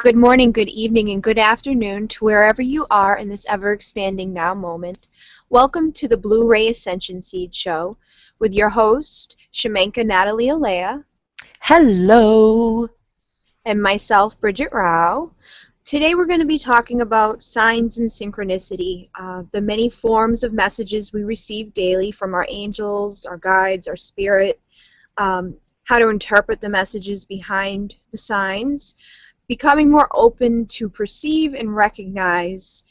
Good morning, good evening, and good afternoon to wherever you are in this ever-expanding now moment. Welcome to the Blu-ray Ascension Seed Show with your host, Shamanka Natalie Alaya. Hello. And myself, Bridget Rau. Today we're going to be talking about signs and synchronicity, the many forms of messages we receive daily from our angels, our guides, our spirit, how to interpret the messages behind the signs, becoming more open to perceive and recognize.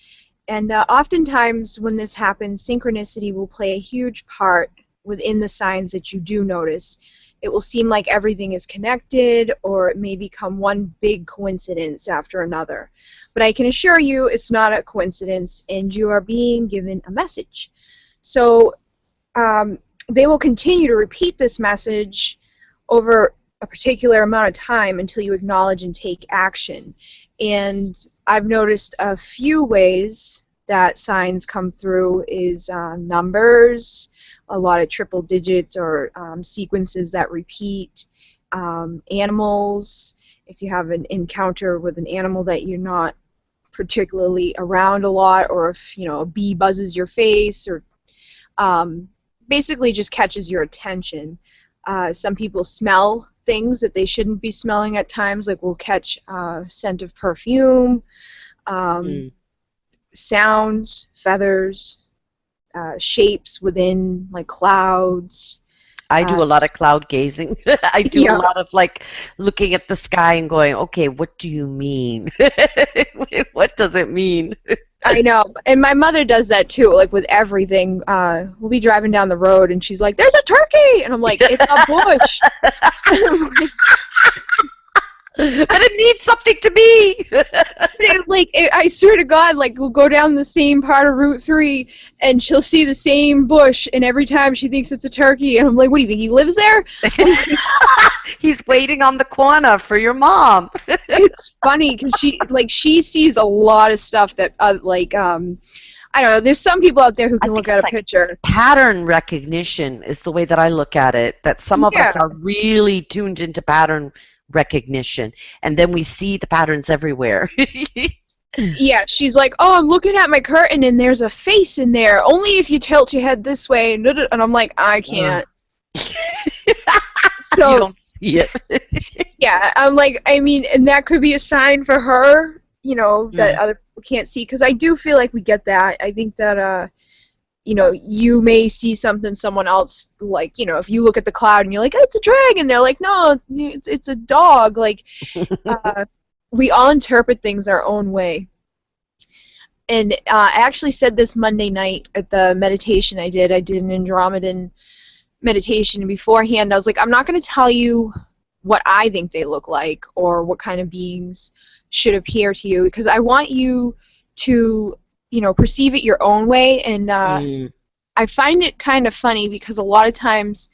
And oftentimes when this happens, synchronicity will play a huge part within the signs that you do notice. It will seem like everything is connected, or it may become one big coincidence after another. But I can assure you it's not a coincidence, and you are being given a message. So they will continue to repeat this message over a particular amount of time until you acknowledge and take action. And I've noticed a few ways that signs come through is numbers, a lot of triple digits or sequences that repeat, animals, if you have an encounter with an animal that you're not particularly around a lot, or if a bee buzzes your face, or basically just catches your attention. Some people smell things that they shouldn't be smelling at times, like we'll catch scent of perfume, sounds, feathers, shapes within like clouds. I do a lot of cloud gazing. I do a lot of like looking at the sky and going, okay, what do you mean? What does it mean? I know, and my mother does that too, like with everything. We'll be driving down the road and she's like, there's a turkey! And I'm like, it's a bush. But it means something to me. I swear to God, like we'll go down the same part of Route 3 and she'll see the same bush, and every time she thinks it's a turkey, and I'm like, what do you think, he lives there? He's waiting on the corner for your mom. It's funny because she sees a lot of stuff that I don't know, there's some people out there who can look at a picture. Pattern recognition is the way that I look at it, that some of us are really tuned into pattern recognition, and then we see the patterns everywhere. Yeah, she's like, oh, I'm looking at my curtain and there's a face in there, only if you tilt your head this way, and I'm like, I can't. So you don't see it. Yeah, I'm like, I mean, and that could be a sign for her, that other people can't see, because I do feel like we get that. I think that you may see something someone else, like, if you look at the cloud and you're like, oh, it's a dragon, they're like, no, it's a dog. Like, we all interpret things our own way. And I actually said this Monday night at the meditation I did. I did an Andromedan meditation, and beforehand I was like, I'm not going to tell you what I think they look like or what kind of beings should appear to you, because I want you to perceive it your own way. And I find it kind of funny because a lot of times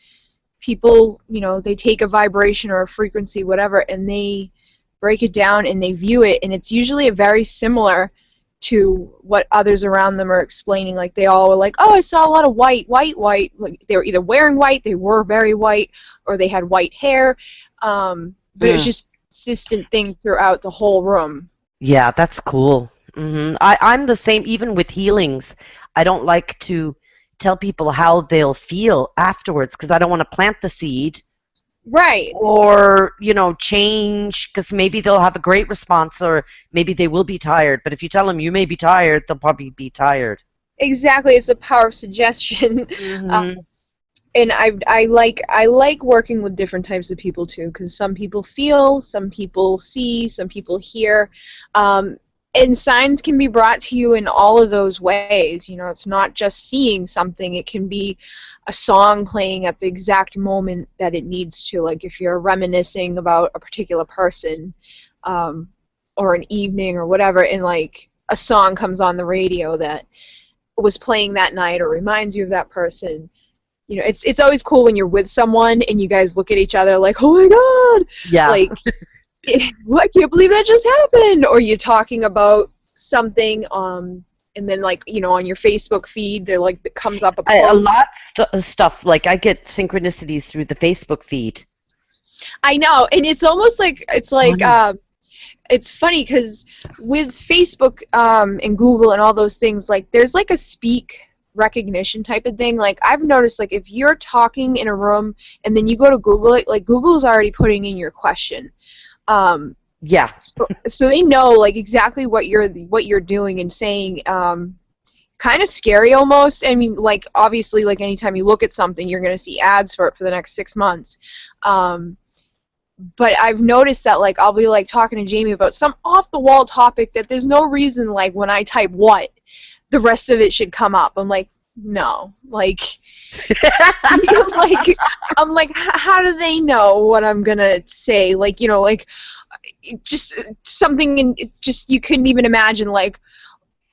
people, they take a vibration or a frequency, whatever, and they break it down and they view it, and it's usually a very similar to what others around them are explaining. Like, they all were like, oh, I saw a lot of white. Like, they were either wearing white, they were very white, or they had white hair. But it's just a consistent thing throughout the whole room. Yeah, that's cool. I'm the same, even with healings. I don't like to tell people how they'll feel afterwards, because I don't want to plant the seed. Right. Or, change, because maybe they'll have a great response, or maybe they will be tired. But if you tell them you may be tired, they'll probably be tired. Exactly. It's the power of suggestion. And I like working with different types of people too, because some people feel, some people see, some people hear. And signs can be brought to you in all of those ways. It's not just seeing something. It can be a song playing at the exact moment that it needs to. Like if you're reminiscing about a particular person, or an evening or whatever, and like a song comes on the radio that was playing that night or reminds you of that person. It's always cool when you're with someone and you guys look at each other like, oh my God! Yeah. Like, I can't believe that just happened! Or you're talking about something, and then like, on your Facebook feed, there like it comes up a post. A lot of stuff, like I get synchronicities through the Facebook feed. I know, and it's almost like, it's funny because with Facebook and Google and all those things, like there's like a speak recognition type of thing. Like I've noticed, like if you're talking in a room and then you go to Google it, like Google's already putting in your question. Yeah. So they know like exactly what you're doing and saying. Kind of scary almost. I mean, like obviously, like anytime you look at something, you're going to see ads for it for the next 6 months. But I've noticed that like I'll be like talking to Jamie about some off the wall topic that there's no reason like when I type what the rest of it should come up. I'm like, no, like, like I'm like, how do they know what I'm gonna say? Like, you know, like just something, and it's just you couldn't even imagine like,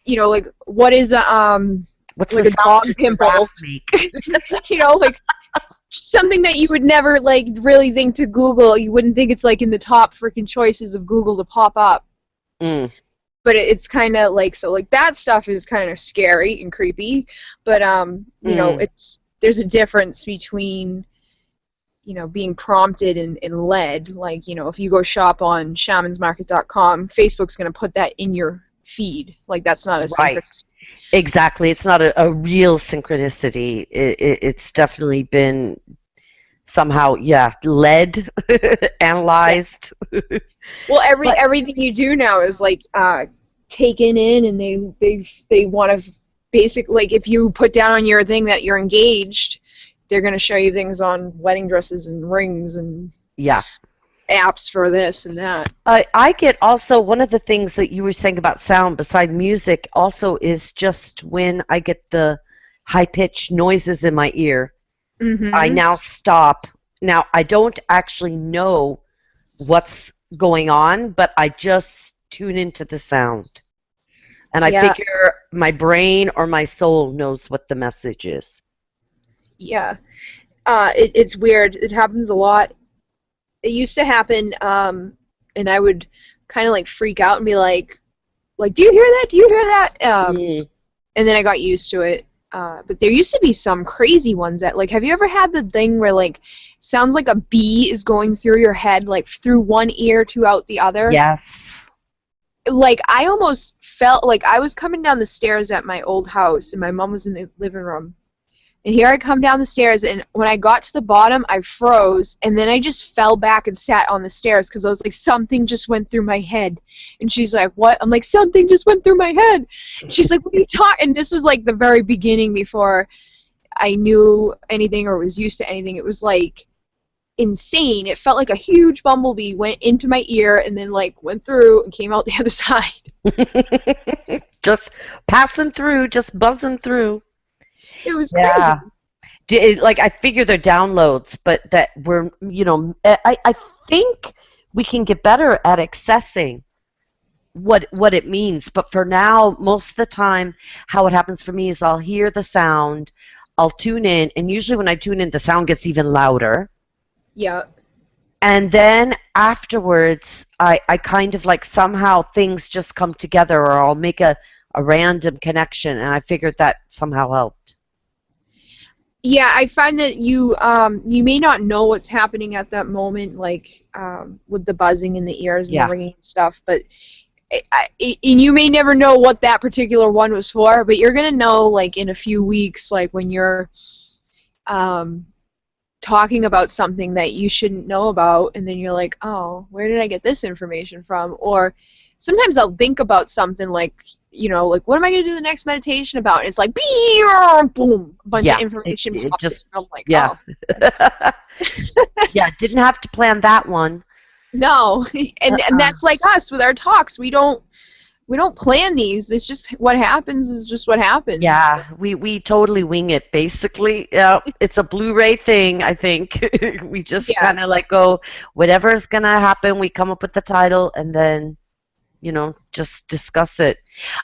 you know, like what is What's like the a dog sound pimple? make? You know, like something that you would never like really think to Google. You wouldn't think it's like in the top freaking choices of Google to pop up. Mm. But it's kind of like, so like that stuff is kind of scary and creepy. But you know, there's a difference between, you know, being prompted and led. Like, you know, if you go shop on shamansmarket.com, Facebook's going to put that in your feed. Like that's not a Right. synchronicity. Exactly. It's not a real synchronicity. It's definitely been somehow, yeah, led, analyzed. Well, everything you do now is like taken in, and they want to basic, like if you put down on your thing that you're engaged, they're going to show you things on wedding dresses and rings and Yeah. apps for this and that. I get also one of the things that you were saying about sound beside music also is just when I get the high-pitched noises in my ear, I now stop. Now, I don't actually know what's going on, but I just tune into the sound. And I figure my brain or my soul knows what the message is. Yeah. It's weird. It happens a lot. It used to happen, and I would kind of like freak out and be like, do you hear that? Do you hear that? And then I got used to it. But there used to be some crazy ones that, like, have you ever had the thing where, like, sounds like a bee is going through your head, like, through one ear to out the other? Yes. Like, I almost felt like I was coming down the stairs at my old house, and my mom was in the living room. And here I come down the stairs, and when I got to the bottom, I froze, and then I just fell back and sat on the stairs because I was like, something just went through my head. And she's like, what? I'm like, something just went through my head. And she's like, what are you talking? And this was like the very beginning before I knew anything or was used to anything. It was like insane. It felt like a huge bumblebee went into my ear and then like went through and came out the other side. Just passing through, just buzzing through. It was crazy. Like, I figure they're downloads, but that we're, you know, I think we can get better at accessing what it means. But for now, most of the time, how it happens for me is I'll hear the sound, I'll tune in, and usually when I tune in, the sound gets even louder. Yeah. And then afterwards, I kind of like somehow things just come together, or I'll make a random connection, and I figured that somehow helped. Yeah, I find that you may not know what's happening at that moment, like with the buzzing in the ears and the ringing and stuff, but and you may never know what that particular one was for, but you're gonna know like in a few weeks, like when you're talking about something that you shouldn't know about, and then you're like, oh, where did I get this information from? Or sometimes I'll think about something like, you know, like, what am I going to do the next meditation about? And it's like, boom, a bunch of information pops in. I'm like, oh. Yeah, didn't have to plan that one. No, and that's like us with our talks. We don't plan these. It's just what happens is just what happens. Yeah, we totally wing it, basically. Yeah, it's a Blu-ray thing, I think. We just kind of like go, whatever's going to happen, we come up with the title, and then, you know, just discuss it.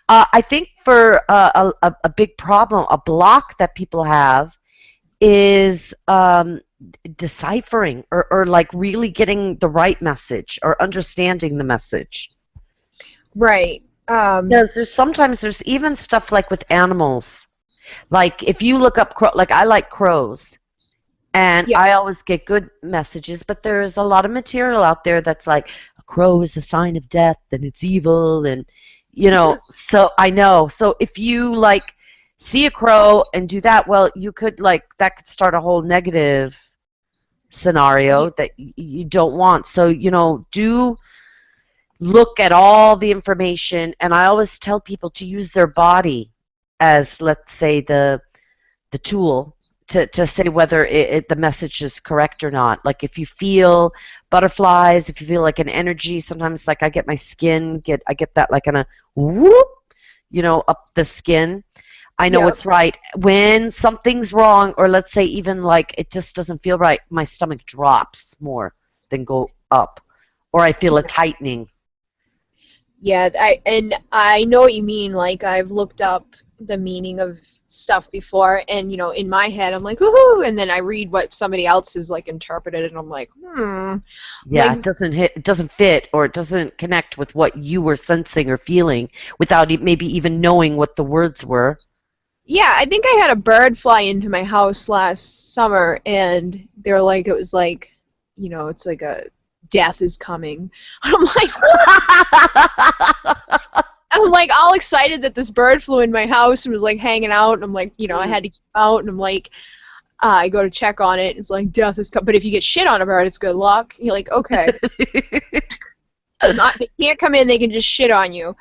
I think for a big problem, a block that people have is deciphering or like really getting the right message or understanding the message. Right. Because sometimes there's even stuff like with animals. Like if you look up, like I like crows. And I always get good messages, but there's a lot of material out there that's like, crow is a sign of death and it's evil, and so I know. So if you like see a crow and do that, well, you could that could start a whole negative scenario that you don't want. So do look at all the information, and I always tell people to use their body as, let's say, the tool to say whether the message is correct or not. Like if you feel butterflies, if you feel like an energy, sometimes like I get my skin, I get that like kind of whoop, up the skin. I know it's right. When something's wrong, or let's say even like it just doesn't feel right, my stomach drops more than go up, or I feel a tightening. Yeah, I know what you mean. Like I've looked up the meaning of stuff before, and in my head I'm like, woohoo, and then I read what somebody else has like interpreted, and I'm like, Yeah, like, it doesn't fit, or it doesn't connect with what you were sensing or feeling without maybe even knowing what the words were. yeah, I think I had a bird fly into my house last summer, and they're like, it was like, it's like a death is coming. I'm like, I'm like all excited that this bird flew in my house and was like hanging out, and I'm like, I had to keep out, and I'm like, I go to check on it. It's like death is coming, but if you get shit on a bird, it's good luck. You're like, okay, they can't come in; they can just shit on you.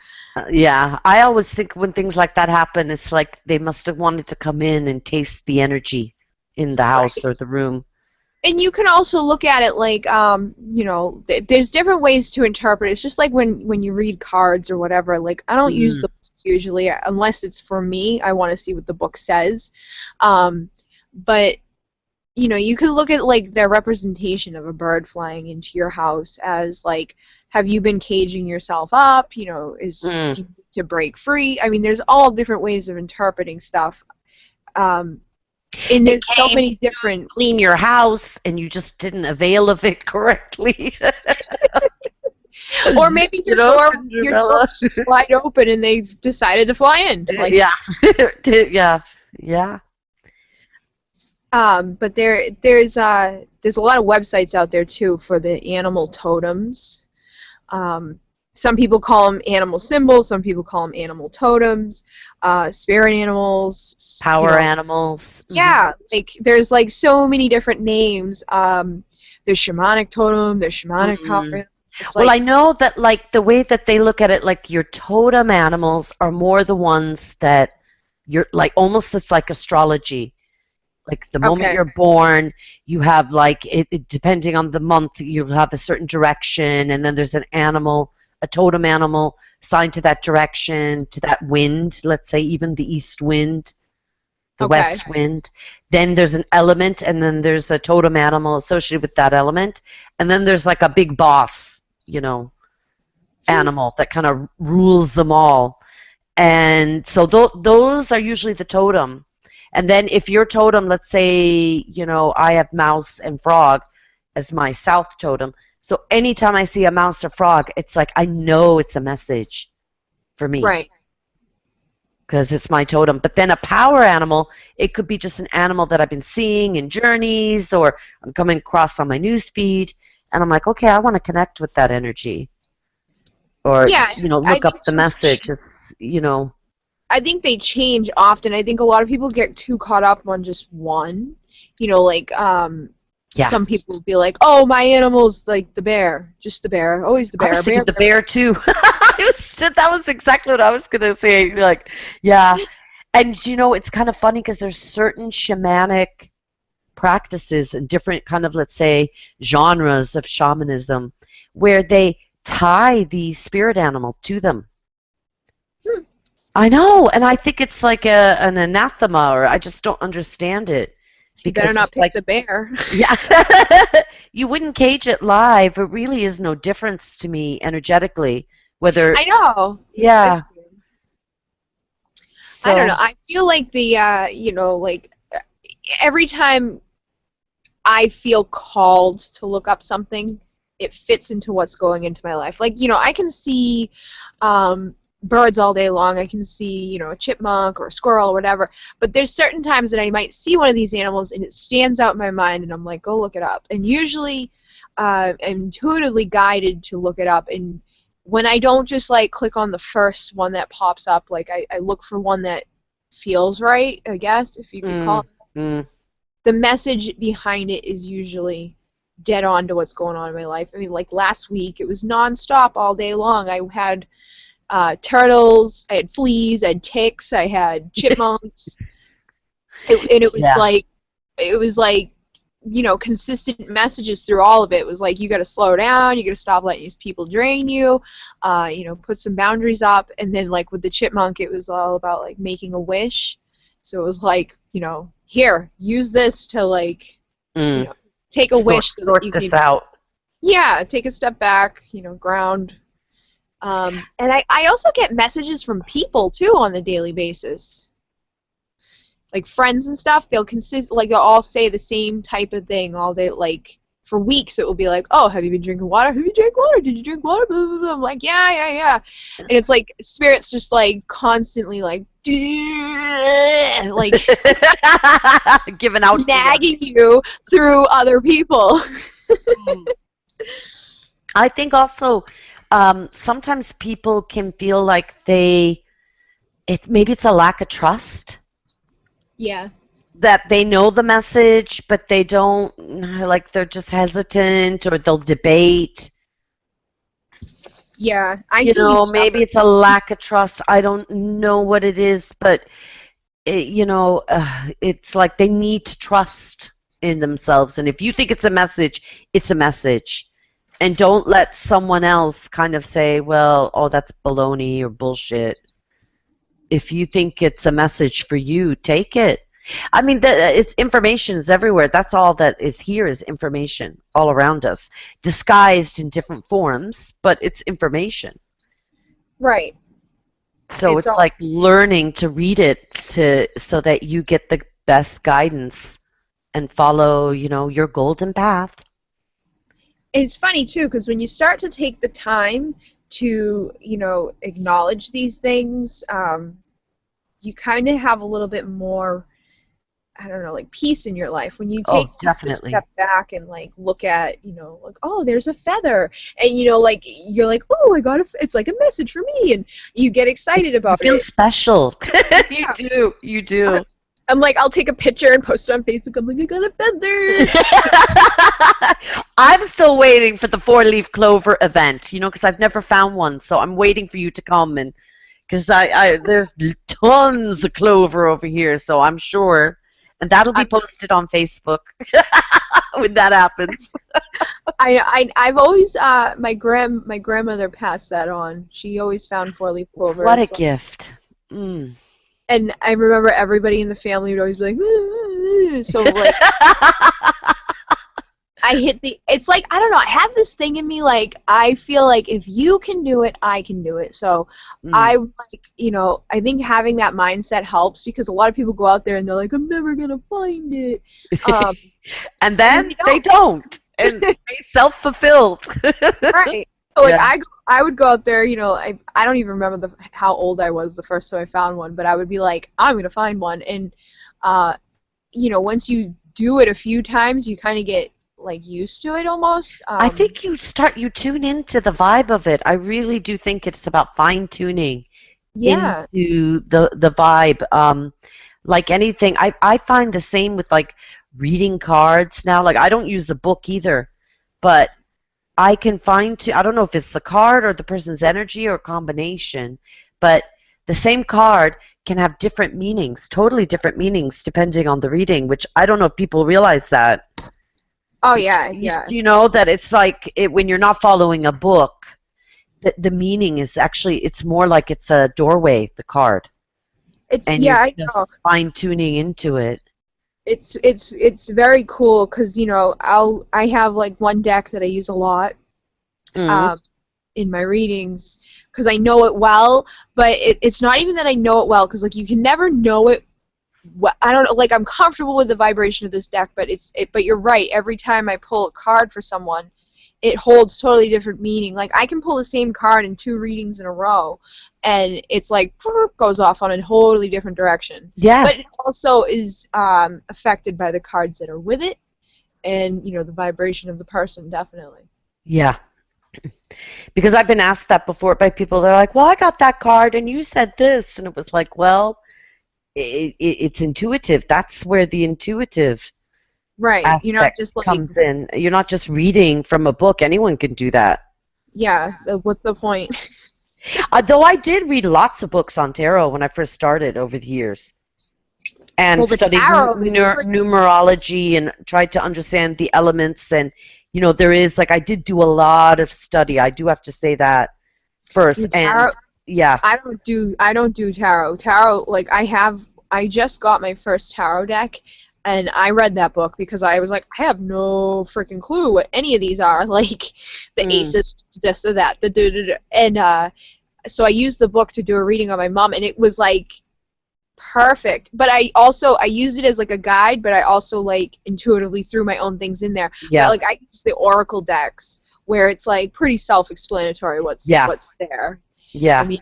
Yeah, I always think when things like that happen, it's like they must have wanted to come in and taste the energy in the house or the room. And you can also look at it like, there's different ways to interpret it. It's just like when you read cards or whatever. Like, I don't use the book usually, unless it's for me. I want to see what the book says. But, you can look at, like, their representation of a bird flying into your house as, like, have you been caging yourself up? Do you need to break free? I mean, there's all different ways of interpreting stuff. And there's so many different... Clean your house, and you just didn't avail of it correctly. Or maybe your door was wide open, and they decided to fly in. Like, yeah. But there's a lot of websites out there too for the animal totems. Some people call them animal symbols. Some people call them animal totems. Spirit animals. Power animals. Yeah, like there's like so many different names. There's shamanic totem. There's shamanic power. Well, I know that like the way that they look at it, like your totem animals are more the ones that you're like almost it's like astrology. Like the moment you're born, you have like it depending on the month, you have a certain direction, and then there's an animal, a totem animal assigned to that direction, to that wind, let's say even the east wind, the west wind. Then there's an element, and then there's a totem animal associated with that element, and then there's like a big boss, animal that kind of rules them all. And so those are usually the totem. And then if your totem, let's say, I have mouse and frog as my south totem. So anytime I see a mouse or frog, it's like I know it's a message for me. Right. Because it's my totem. But then a power animal, it could be just an animal that I've been seeing in journeys, or I'm coming across on my news feed, and I'm like, okay, I want to connect with that energy. Or, look up the message. It's, I think they change often. I think a lot of people get too caught up on just one. Some people will be like, oh, my animal's like the bear. Just the bear. Always the bear. I was thinking the bear, too. That was exactly what I was going to say. Like, yeah. And, it's kind of funny because there's certain shamanic practices and different kind of, let's say, genres of shamanism where they tie the spirit animal to them. I know, and I think it's like an anathema, or I just don't understand it. You better not pick the bear. Yeah. You wouldn't cage it live. It really is no difference to me energetically. Whether I know. Yeah. So, I don't know. I feel like every time I feel called to look up something, it fits into what's going into my life. Like, I can see birds all day long. I can see, a chipmunk or a squirrel or whatever. But there's certain times that I might see one of these animals and it stands out in my mind, and I'm like, go look it up. And usually intuitively guided to look it up. And when I don't just like click on the first one that pops up, like I look for one that feels right, I guess, if you could call it. The message behind it is usually dead on to what's going on in my life. I mean, like last week, it was nonstop all day long. I had turtles, I had fleas, I had ticks, I had chipmunks, and it was like, you know, consistent messages through all of it. It was like, you got to slow down, you got to stop letting these people drain you, you know, put some boundaries up. And then like with the chipmunk, it was all about like making a wish. So it was like, you know, here, use this to like, you know, take a wish. Sort this out. Yeah, take a step back, you know, ground. And I also get messages from people too on a daily basis. Like friends and stuff, they'll all say the same type of thing all day. Like for weeks, it will be like, "Oh, have you been drinking water? Have you drank water? Did you drink water?" Blah, blah, blah. I'm like, yeah. And it's like spirits just like constantly like giving out, nagging you through other people. I think also sometimes people can feel like maybe it's a lack of trust. Yeah. That they know the message, but they don't, like they're just hesitant or they'll debate. Yeah. Maybe it's a lack of trust. I don't know what it is, but, it's like they need to trust in themselves. And if you think it's a message, it's a message. And don't let someone else kind of say, well, oh, that's baloney or bullshit. If you think it's a message for you, take it. I mean, it's information is everywhere. That's all that is here is information all around us, disguised in different forms, but it's information. Right. So it's like learning to read it so that you get the best guidance and follow, your golden path. It's funny too, because when you start to take the time to, acknowledge these things, you kind of have a little bit more, I don't know, like peace in your life when you take a step back and like look at, like, oh, there's a feather, and like you're like, oh, it's like a message for me, and you get excited about it. You feel special. You do. I'm like, I'll take a picture and post it on Facebook. I'm like, I got a feather. I'm still waiting for the 4-leaf clover event, because I've never found one. So I'm waiting for you to come, and because there's tons of clover over here, so I'm sure, and that'll be posted on Facebook when that happens. I've always my grandmother passed that on. She always found 4-leaf clover. What a gift. Mm. And I remember everybody in the family would always be like, so like, it's like, I don't know, I have this thing in me, like, I feel like if you can do it, I can do it. So I think having that mindset helps, because a lot of people go out there and they're like, I'm never going to find it. And then they don't. And they self-fulfilled. Right. So, like, I would go out there, I don't even remember how old I was the first time I found one, but I would be like, I'm going to find one. And, once you do it a few times, you kind of get, like, used to it almost. I think you tune into the vibe of it. I really do think it's about fine-tuning into the vibe. Like anything, I find the same with, like, reading cards now. Like, I don't use the book either, but I can I don't know if it's the card or the person's energy or a combination, but the same card can have different meanings, totally different meanings, depending on the reading, which I don't know if people realize that. Oh, yeah. Do you know that it's like when you're not following a book, the meaning is actually, it's more like it's a doorway, the card. I know. Fine-tuning into it. It's very cool, because I have like one deck that I use a lot in my readings, because I know it well, but it's not even that I know it well, because like you can never know it. I don't know, like I'm comfortable with the vibration of this deck, but but you're right. Every time I pull a card for someone, it holds totally different meaning. Like I can pull the same card in 2 readings in a row, and it's like goes off on a totally different direction. Yeah. But it also is affected by the cards that are with it, and, you know, the vibration of the person, definitely. Yeah. Because I've been asked that before by people. They're like, well, I got that card and you said this. And it was like, well, it's intuitive. That's where the intuitive Right. You're not aspect just like, comes in. You're not just reading from a book. Anyone can do that. yeah, what's the point? Though I did read lots of books on tarot when I first started over the years. And Well, the studied tarot is numerology and tried to understand the elements. And, you know, there is, like, I did do a lot of study. I do have to say that first. tarot. And, yeah. I don't do tarot. Tarot, like, I just got my first tarot deck, and I read that book because I was like, I have no freaking clue what any of these are. Like, the aces, this or that, the da-da-da. And so I used the book to do a reading on my mom, and it was like perfect. But I used it as like a guide, but I also like intuitively threw my own things in there. Yeah. But, like, I used the oracle decks where it's like pretty self-explanatory what's there. Yeah. I mean,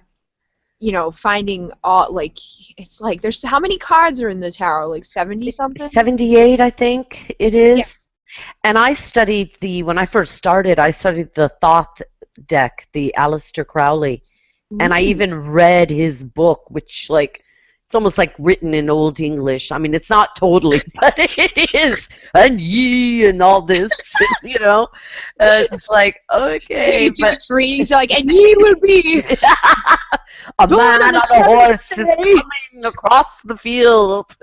you know, finding all, like, it's like, there's, how many cards are in the tarot? Like 70 something? 78, I think it is. Yeah. And I studied when I first started, I studied the Thoth deck, the Aleister Crowley. And I even read his book, which, like, it's almost like written in Old English. I mean, it's not totally, but it is. And ye and all this, you know. It's like, okay. So you do readings like, and ye will be. A man on a horse is coming across the field.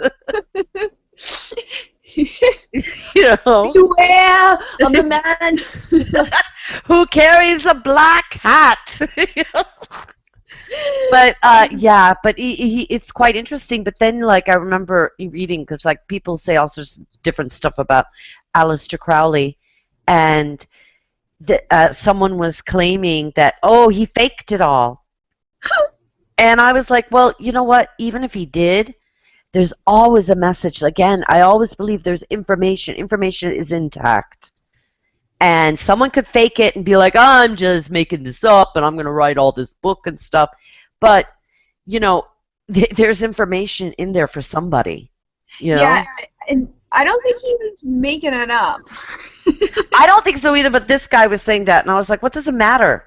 You know. Beware of the man who carries a black hat. But yeah, but it's quite interesting. But then, like, I remember reading, because, like, people say all sorts of different stuff about Aleister Crowley, and someone was claiming that, oh, he faked it all. And I was like, well, you know what? Even if he did, there's always a message. Again, I always believe there's information. Information is intact. And someone could fake it and be like, I'm just making this up and I'm going to write all this book and stuff. But, you know, there's information in there for somebody. You know? Yeah, and I don't think he was making it up. I don't think so either, but this guy was saying that. And I was like, what does it matter?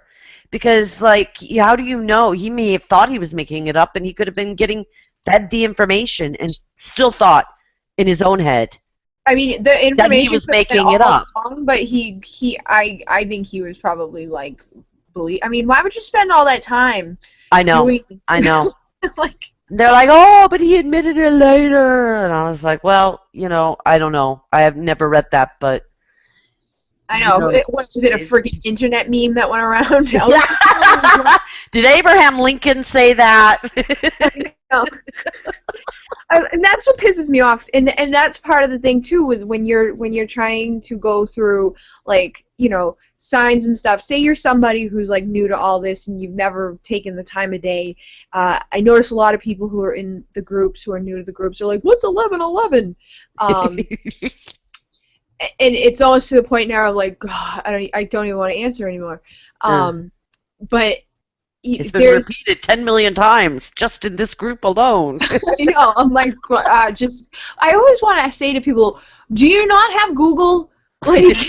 Because, like, how do you know? He may have thought he was making it up, and he could have been getting fed the information and still thought in his own head. I mean, the information that he was making it up. Wrong, but I think he was probably like, I mean, why would you spend all that time? I know. I know. Like, they're like, oh, but he admitted it later, and I was like, well, you know, I don't know. I have never read that, but. I know. Was it a freaking internet meme that went around? Did Abraham Lincoln say that? And that's what pisses me off, and that's part of the thing too. With when you're trying to go through, like, you know, signs and stuff. Say you're somebody who's like new to all this and you've never taken the time of day. I notice a lot of people who are in the groups who are new to the groups are like, "What's 11:11?" And it's almost to the point now of like, God, I don't even want to answer anymore. But it's been repeated 10 million times just in this group alone. I know. I'm like, I always want to say to people, do you not have Google? Like,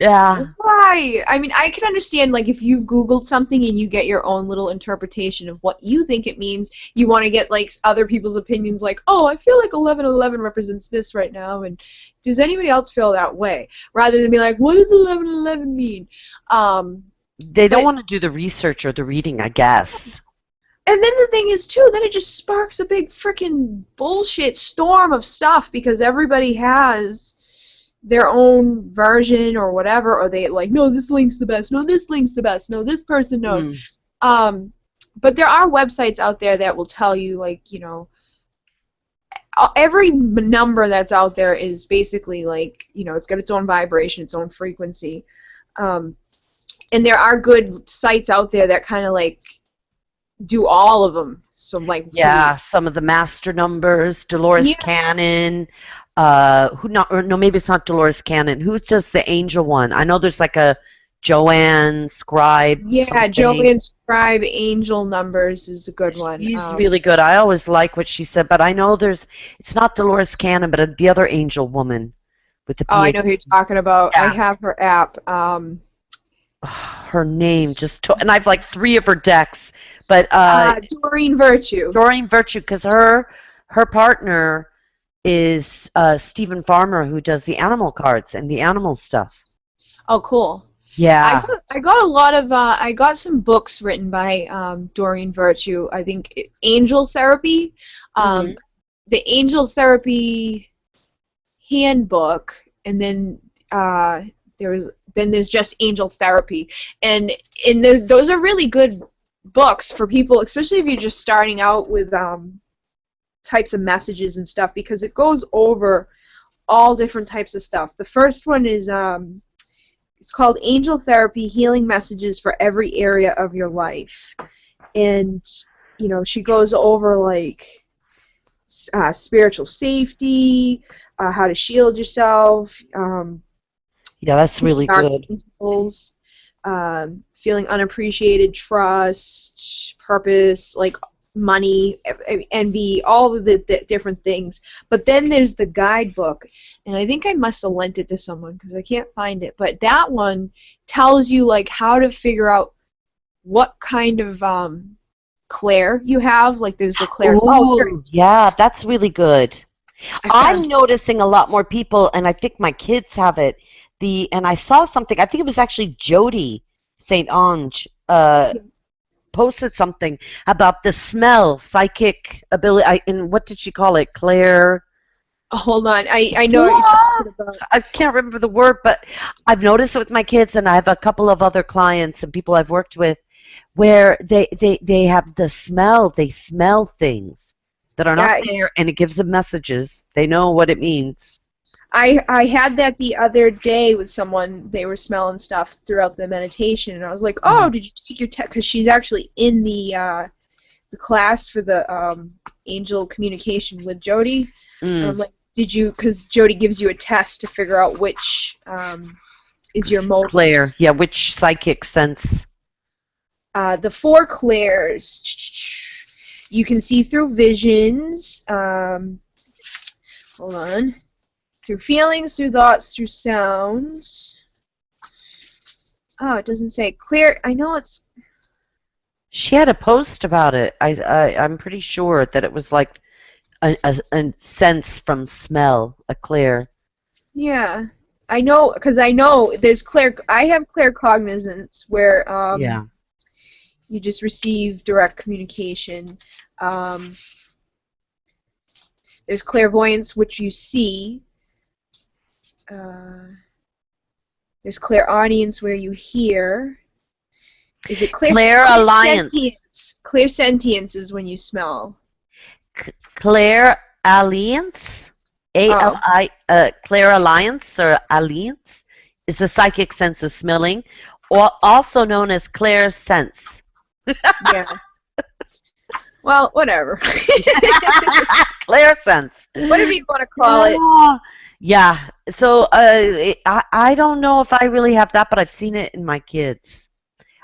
yeah. Why? I mean, I can understand, like, if you've Googled something and you get your own little interpretation of what you think it means, you want to get, like, other people's opinions, like, oh, I feel like 11:11 represents this right now, and does anybody else feel that way? Rather than be like, what does 11:11 mean? They don't want to do the research or the reading, I guess. And then the thing is, too, then it just sparks a big freaking bullshit storm of stuff because everybody has their own version or whatever, or they like, no, this link's the best, no, this link's the best, no, this person knows. But there are websites out there that will tell you, like, you know, every number that's out there is basically like, you know, it's got its own vibration, its own frequency. And there are good sites out there that kind of like do all of them. So like, yeah, some of the master numbers, Dolores Cannon. Maybe it's not Dolores Cannon. Who does the angel one? I know there's like a Joanne Scribe Yeah, something. Joanne Scribe Angel Numbers is a good one. She's really good. I always like what she said, but I know it's not Dolores Cannon, but the other angel woman with the Oh, I PhD. know who you're talking about. I Yeah. have her app. Her name and I've like 3 of her decks, but Doreen Virtue. Doreen Virtue, because her partner is Stephen Farmer, who does the animal cards and the animal stuff. Oh, cool. Yeah. I got a lot of I got some books written by Doreen Virtue. I think Angel Therapy, Hmm. the Angel Therapy handbook, and then there's just Angel Therapy, and those are really good books for people, especially if you're just starting out with types of messages and stuff, because it goes over all different types of stuff. The first one is it's called Angel Therapy: Healing Messages for Every Area of Your Life, and she goes over like spiritual safety, how to shield yourself, Yeah, that's really dark good. angels, feeling unappreciated, trust, purpose, like money, envy, all of the different things. But then there's the guidebook, and I think I must have lent it to someone because I can't find it. But that one tells you like how to figure out what kind of clair you have. Like there's a clair. Oh, here. Ooh, yeah, that's really good. I I'm found noticing a lot more people, and I think my kids have it. And I saw something. I think it was actually Jody St. Ange it. posted something about the smell, psychic ability. And what did she call it? Claire. Hold on. I know what you're What? talking about. I can't remember the word, but I've noticed it with my kids, and I have a couple of other clients and people I've worked with where they have the smell. They smell things that are not Yeah, there, and it gives them messages. They know what it means. I had that the other day with someone. They were smelling stuff throughout the meditation, and I was like, "Oh, Mm. did you take your test?" Because she's actually in the class for the angel communication with Jody. And I'm Mm. like, "Did you?" Because Jody gives you a test to figure out which is your mode. Claire, yeah, which psychic sense? The four clairs. You can see through visions. Hold on. Through feelings, through thoughts, through sounds. Oh, it doesn't say clear. I know it's. She had a post about it. I'm pretty sure that it was like a sense from smell, a Claire. Yeah. I know, because I know there's clear. I have claircognizance where Yeah. you just receive direct communication. Um, there's clairvoyance, which you see. Uh, there's clairaudience, where you hear. Is it Claire Alliance. clairsentience? Clairsentience is when you smell. Claire Alliance? Oh, Claire Alliance or Alliance is the psychic sense of smelling, or also known as Claire sense. yeah. Well, whatever. Claire sense. Whatever you want to call it. Yeah. So I don't know if I really have that, but I've seen it in my kids.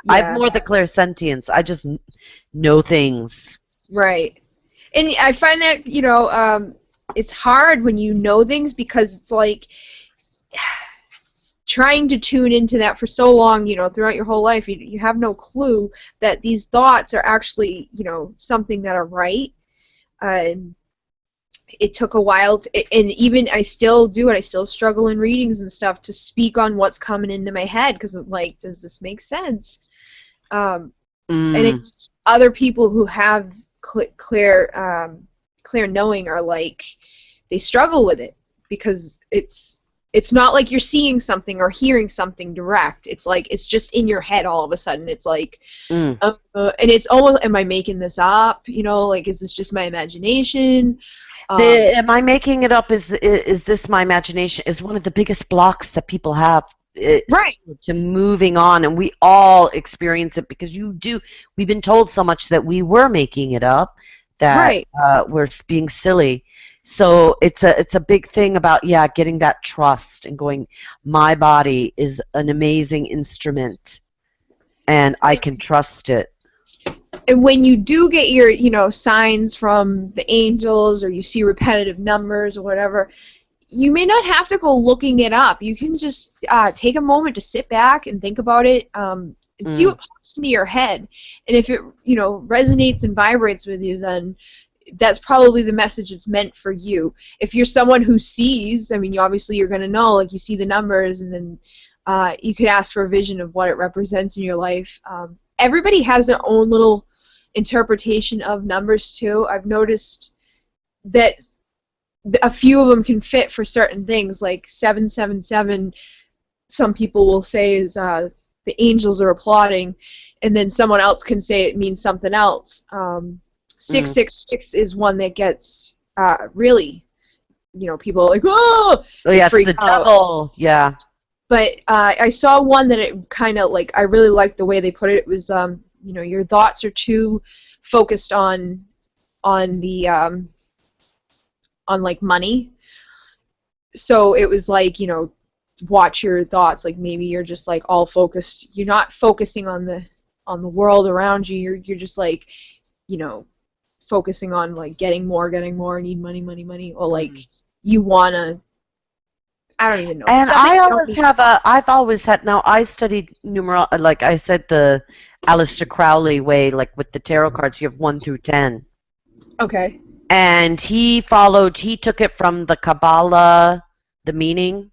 I have Yeah, more the clairsentience. I just know things. right. And I find that, it's hard when you know things, because it's like trying to tune into that for so long, throughout your whole life, you have no clue that these thoughts are actually, something that are right. It took a while, and even I still do it. I still struggle in readings and stuff to speak on what's coming into my head, because like, does this make sense? And it's other people who have clear knowing are like, they struggle with it, because it's not like you're seeing something or hearing something direct. It's like it's just in your head all of a sudden. It's like, Mm. and it's almost, am I making this up? Like, is this just my imagination? Am I making it up? Is this my imagination? Is one of the biggest blocks that people have Right. to moving on, and we all experience it because we've been told so much that we were making it up, that Right. we're being silly. So it's a big thing about getting that trust and going, my body is an amazing instrument and I can trust it. And when you do get your, signs from the angels, or you see repetitive numbers or whatever, you may not have to go looking it up. You can just take a moment to sit back and think about it, and see what pops into your head. And if it, resonates and vibrates with you, then that's probably the message it's meant for you. If you're someone who sees, I mean, obviously you're going to know, like, you see the numbers, and then you could ask for a vision of what it represents in your life. Everybody has their own little interpretation of numbers too. I've noticed that a few of them can fit for certain things, like 777. Some people will say is the angels are applauding, and then someone else can say it means something else. 666 is one that gets really, people are like, oh, yeah, it's the out. devil. Yeah. But I saw one that it kind of, like, I really liked the way they put it. It was your thoughts are too focused on the on, like, money. So it was like, watch your thoughts. Like, maybe you're just, like, all focused. You're not focusing on the world around you. You're just, like, focusing on, like, getting more, need money, or, like, you wanna, I don't even know. And I've always had, now I studied numerology, like I said, the Aleister Crowley way, like with the tarot cards, you have 1 through 10. Okay. And he took it from the Kabbalah, the meaning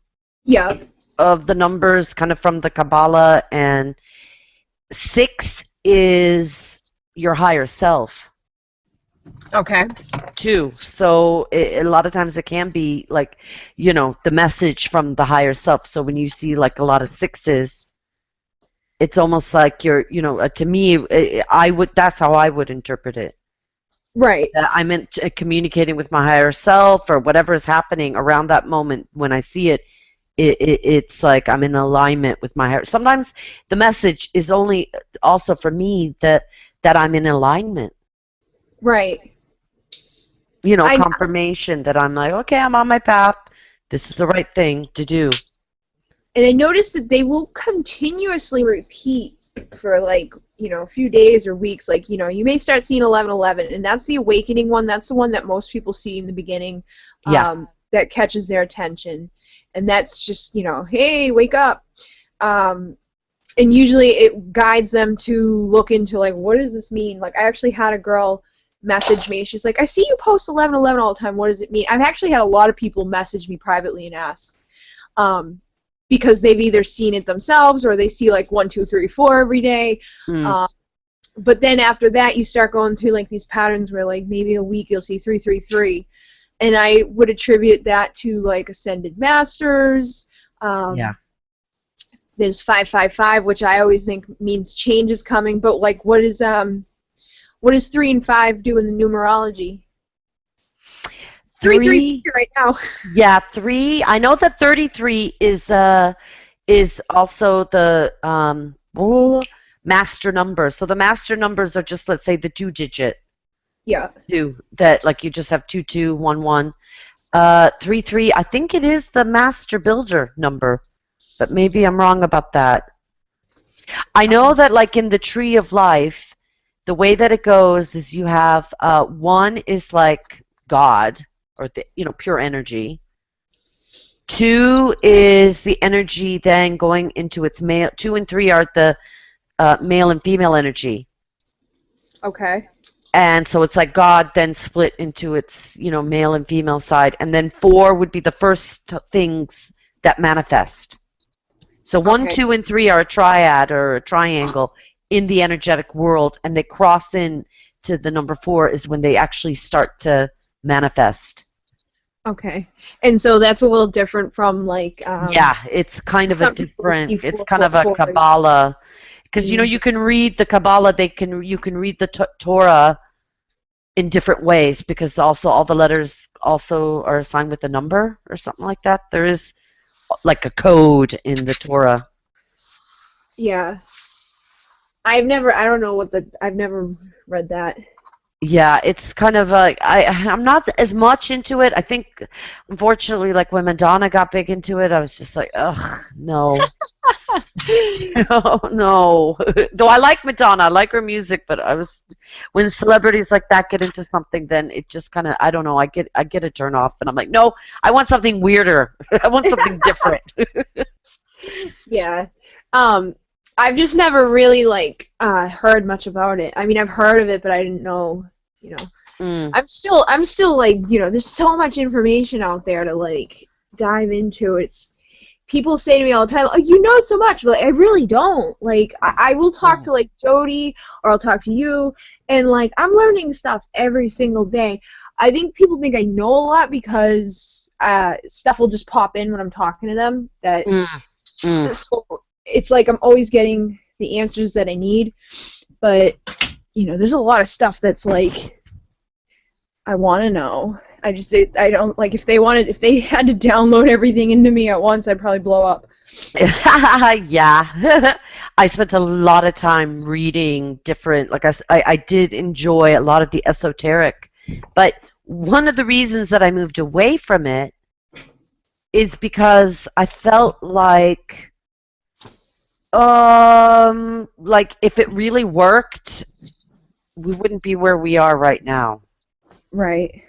of the numbers, kind of from the Kabbalah, and 6 is your higher self. Okay. 2. So a lot of times it can be like, the message from the higher self. So when you see like a lot of 6s, it's almost like you're, to me, that's how I would interpret it. Right. That I'm communicating with my higher self, or whatever is happening around that moment. When I see it, it's like I'm in alignment with my higher. Sometimes the message is only also for me that I'm in alignment. Right. Confirmation that I'm like, okay, I'm on my path. This is the right thing to do. And I noticed that they will continuously repeat for, like, a few days or weeks. Like, you may start seeing 1111, and that's the awakening one. That's the one that most people see in the beginning. That catches their attention. And that's just, hey, wake up. And usually it guides them to look into, like, what does this mean? Like, I actually had a girl message me. She's like, I see you post 1111 all the time. What does it mean? I've actually had a lot of people message me privately and ask, because they've either seen it themselves, or they see, like, 1, 2, 3, 4 every day. But then after that, you start going through, like, these patterns where, like, maybe a week you'll see 3, 3, 3, and I would attribute that to, like, ascended masters. There's 555, which I always think means change is coming. But, like, what does 3 and 5 do in the numerology? 3 right now. Yeah, 3. I know that 33 is also the master number. So the master numbers are just, let's say, the 2-digit. Yeah. 2, that, like, you just have 2, 2, 1, 1. 3, 3. I think it is the master builder number, but maybe I'm wrong about that. I know that, like, in the tree of life, the way that it goes is you have 1 is like God, or the pure energy. 2 is the energy then going into its male. 2 and 3 are the male and female energy. Okay. And so it's like God then split into its male and female side, and then 4 would be the first things that manifest. So 1, 2, and 3 are a triad or a triangle in the energetic world, and they cross in to the number 4 is when they actually start to manifest. Okay. And so that's a little different from, like... it's kind of a different... It's kind of a Kabbalah. Because, you can read the Kabbalah, you can read the Torah in different ways, because also all the letters also are assigned with a number or something like that. There is, like, a code in the Torah. Yeah. I've never read that. Yeah, it's kind of like I'm not as much into it. I think, unfortunately, like when Madonna got big into it, I was just like, ugh, no. Oh, no. Though I like Madonna, I like her music, but I was when celebrities like that get into something, then it just kind of I don't know. I get a turn off, and I'm like, no, I want something weirder. I want something different. Yeah. Um, I've just never really like heard much about it. I mean, I've heard of it, but I didn't know, you know. Mm, I'm still like, there's so much information out there to like dive into. It's people say to me all the time, "Oh, you know so much," but like, I really don't. Like, I will talk mm. to like Jody, or I'll talk to you, and like I'm learning stuff every single day. I think people think I know a lot because stuff will just pop in when I'm talking to them. Mm, mm. So it's like I'm always getting the answers that I need, but there's a lot of stuff that's like I want to know. I don't like if they had to download everything into me at once, I'd probably blow up. Yeah. I spent a lot of time reading different, like I did enjoy a lot of the esoteric, but one of the reasons that I moved away from it is because I felt like if it really worked, we wouldn't be where we are right now. Right.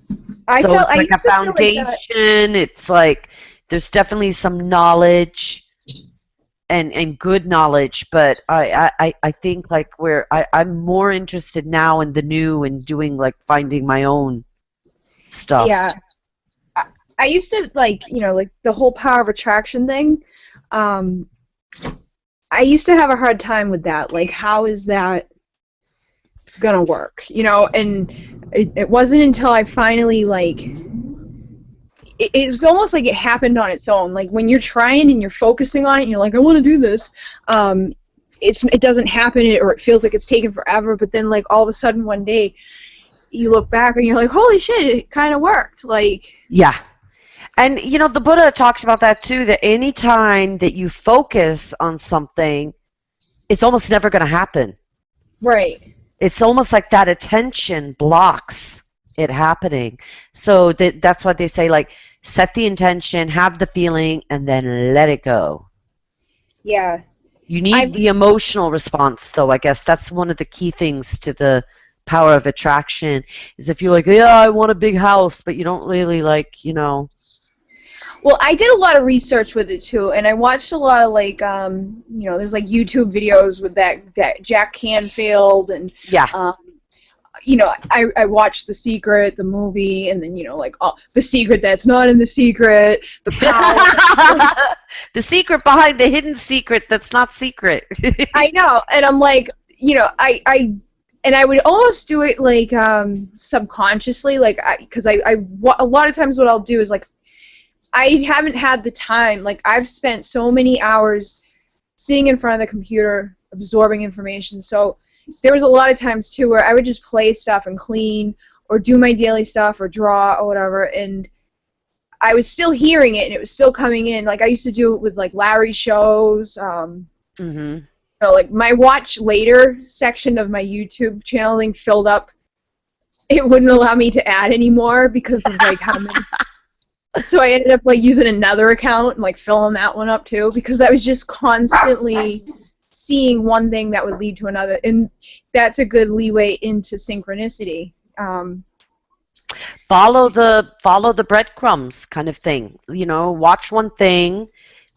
So it's I like a used to feel like that. foundation. It's like there's definitely some knowledge and good knowledge, but I think like I'm more interested now in the new and doing like finding my own stuff. Yeah. I used to like the whole power of attraction thing. Um, I used to have a hard time with that. Like, how is that gonna work? And it wasn't until I finally like it was almost like it happened on its own. Like when you're trying and you're focusing on it, and you're like, I want to do this. It doesn't happen, or it feels like it's taken forever. But then, like all of a sudden, one day, you look back and you're like, holy shit, it kind of worked. Like, Yeah. And the Buddha talks about that too, that any time that you focus on something, it's almost never going to happen. right. It's almost like that attention blocks it happening. So that's why they say, like, set the intention, have the feeling, and then let it go. Yeah. You need I've the emotional response, though, I guess. That's one of the key things to the power of attraction, is if you're like, yeah, I want a big house, but you don't really, Well, I did a lot of research with it too, and I watched a lot of like there's like YouTube videos with that Jack Canfield, and yeah. I watched The Secret, the movie, and then like The Secret that's not in The Secret, the power. The secret behind the hidden secret that's not secret. I know, and I'm like, I would almost do it like subconsciously, like because a lot of times what I'll do is like I haven't had the time. Like I've spent so many hours sitting in front of the computer absorbing information. So there was a lot of times too where I would just play stuff and clean or do my daily stuff or draw or whatever, and I was still hearing it and it was still coming in. Like I used to do it with like Larry's shows. Mm-hmm. Like my watch later section of my YouTube channel thing filled up. It wouldn't allow me to add anymore because of like how many. So I ended up like using another account and like filling that one up too, because I was just constantly seeing one thing that would lead to another, and that's a good leeway into synchronicity. Follow the breadcrumbs kind of thing. Watch one thing.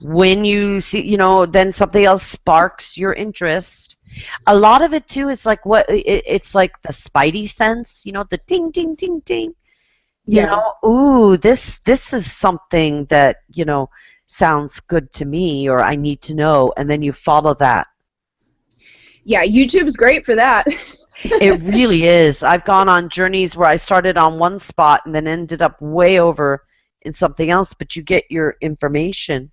When you see, then something else sparks your interest. A lot of it too is like it's like the spidey sense. The ding, ding, ding, ding. Yeah. Ooh, this is something that, sounds good to me, or I need to know, and then you follow that. Yeah, YouTube's great for that. It really is. I've gone on journeys where I started on one spot and then ended up way over in something else, but you get your information.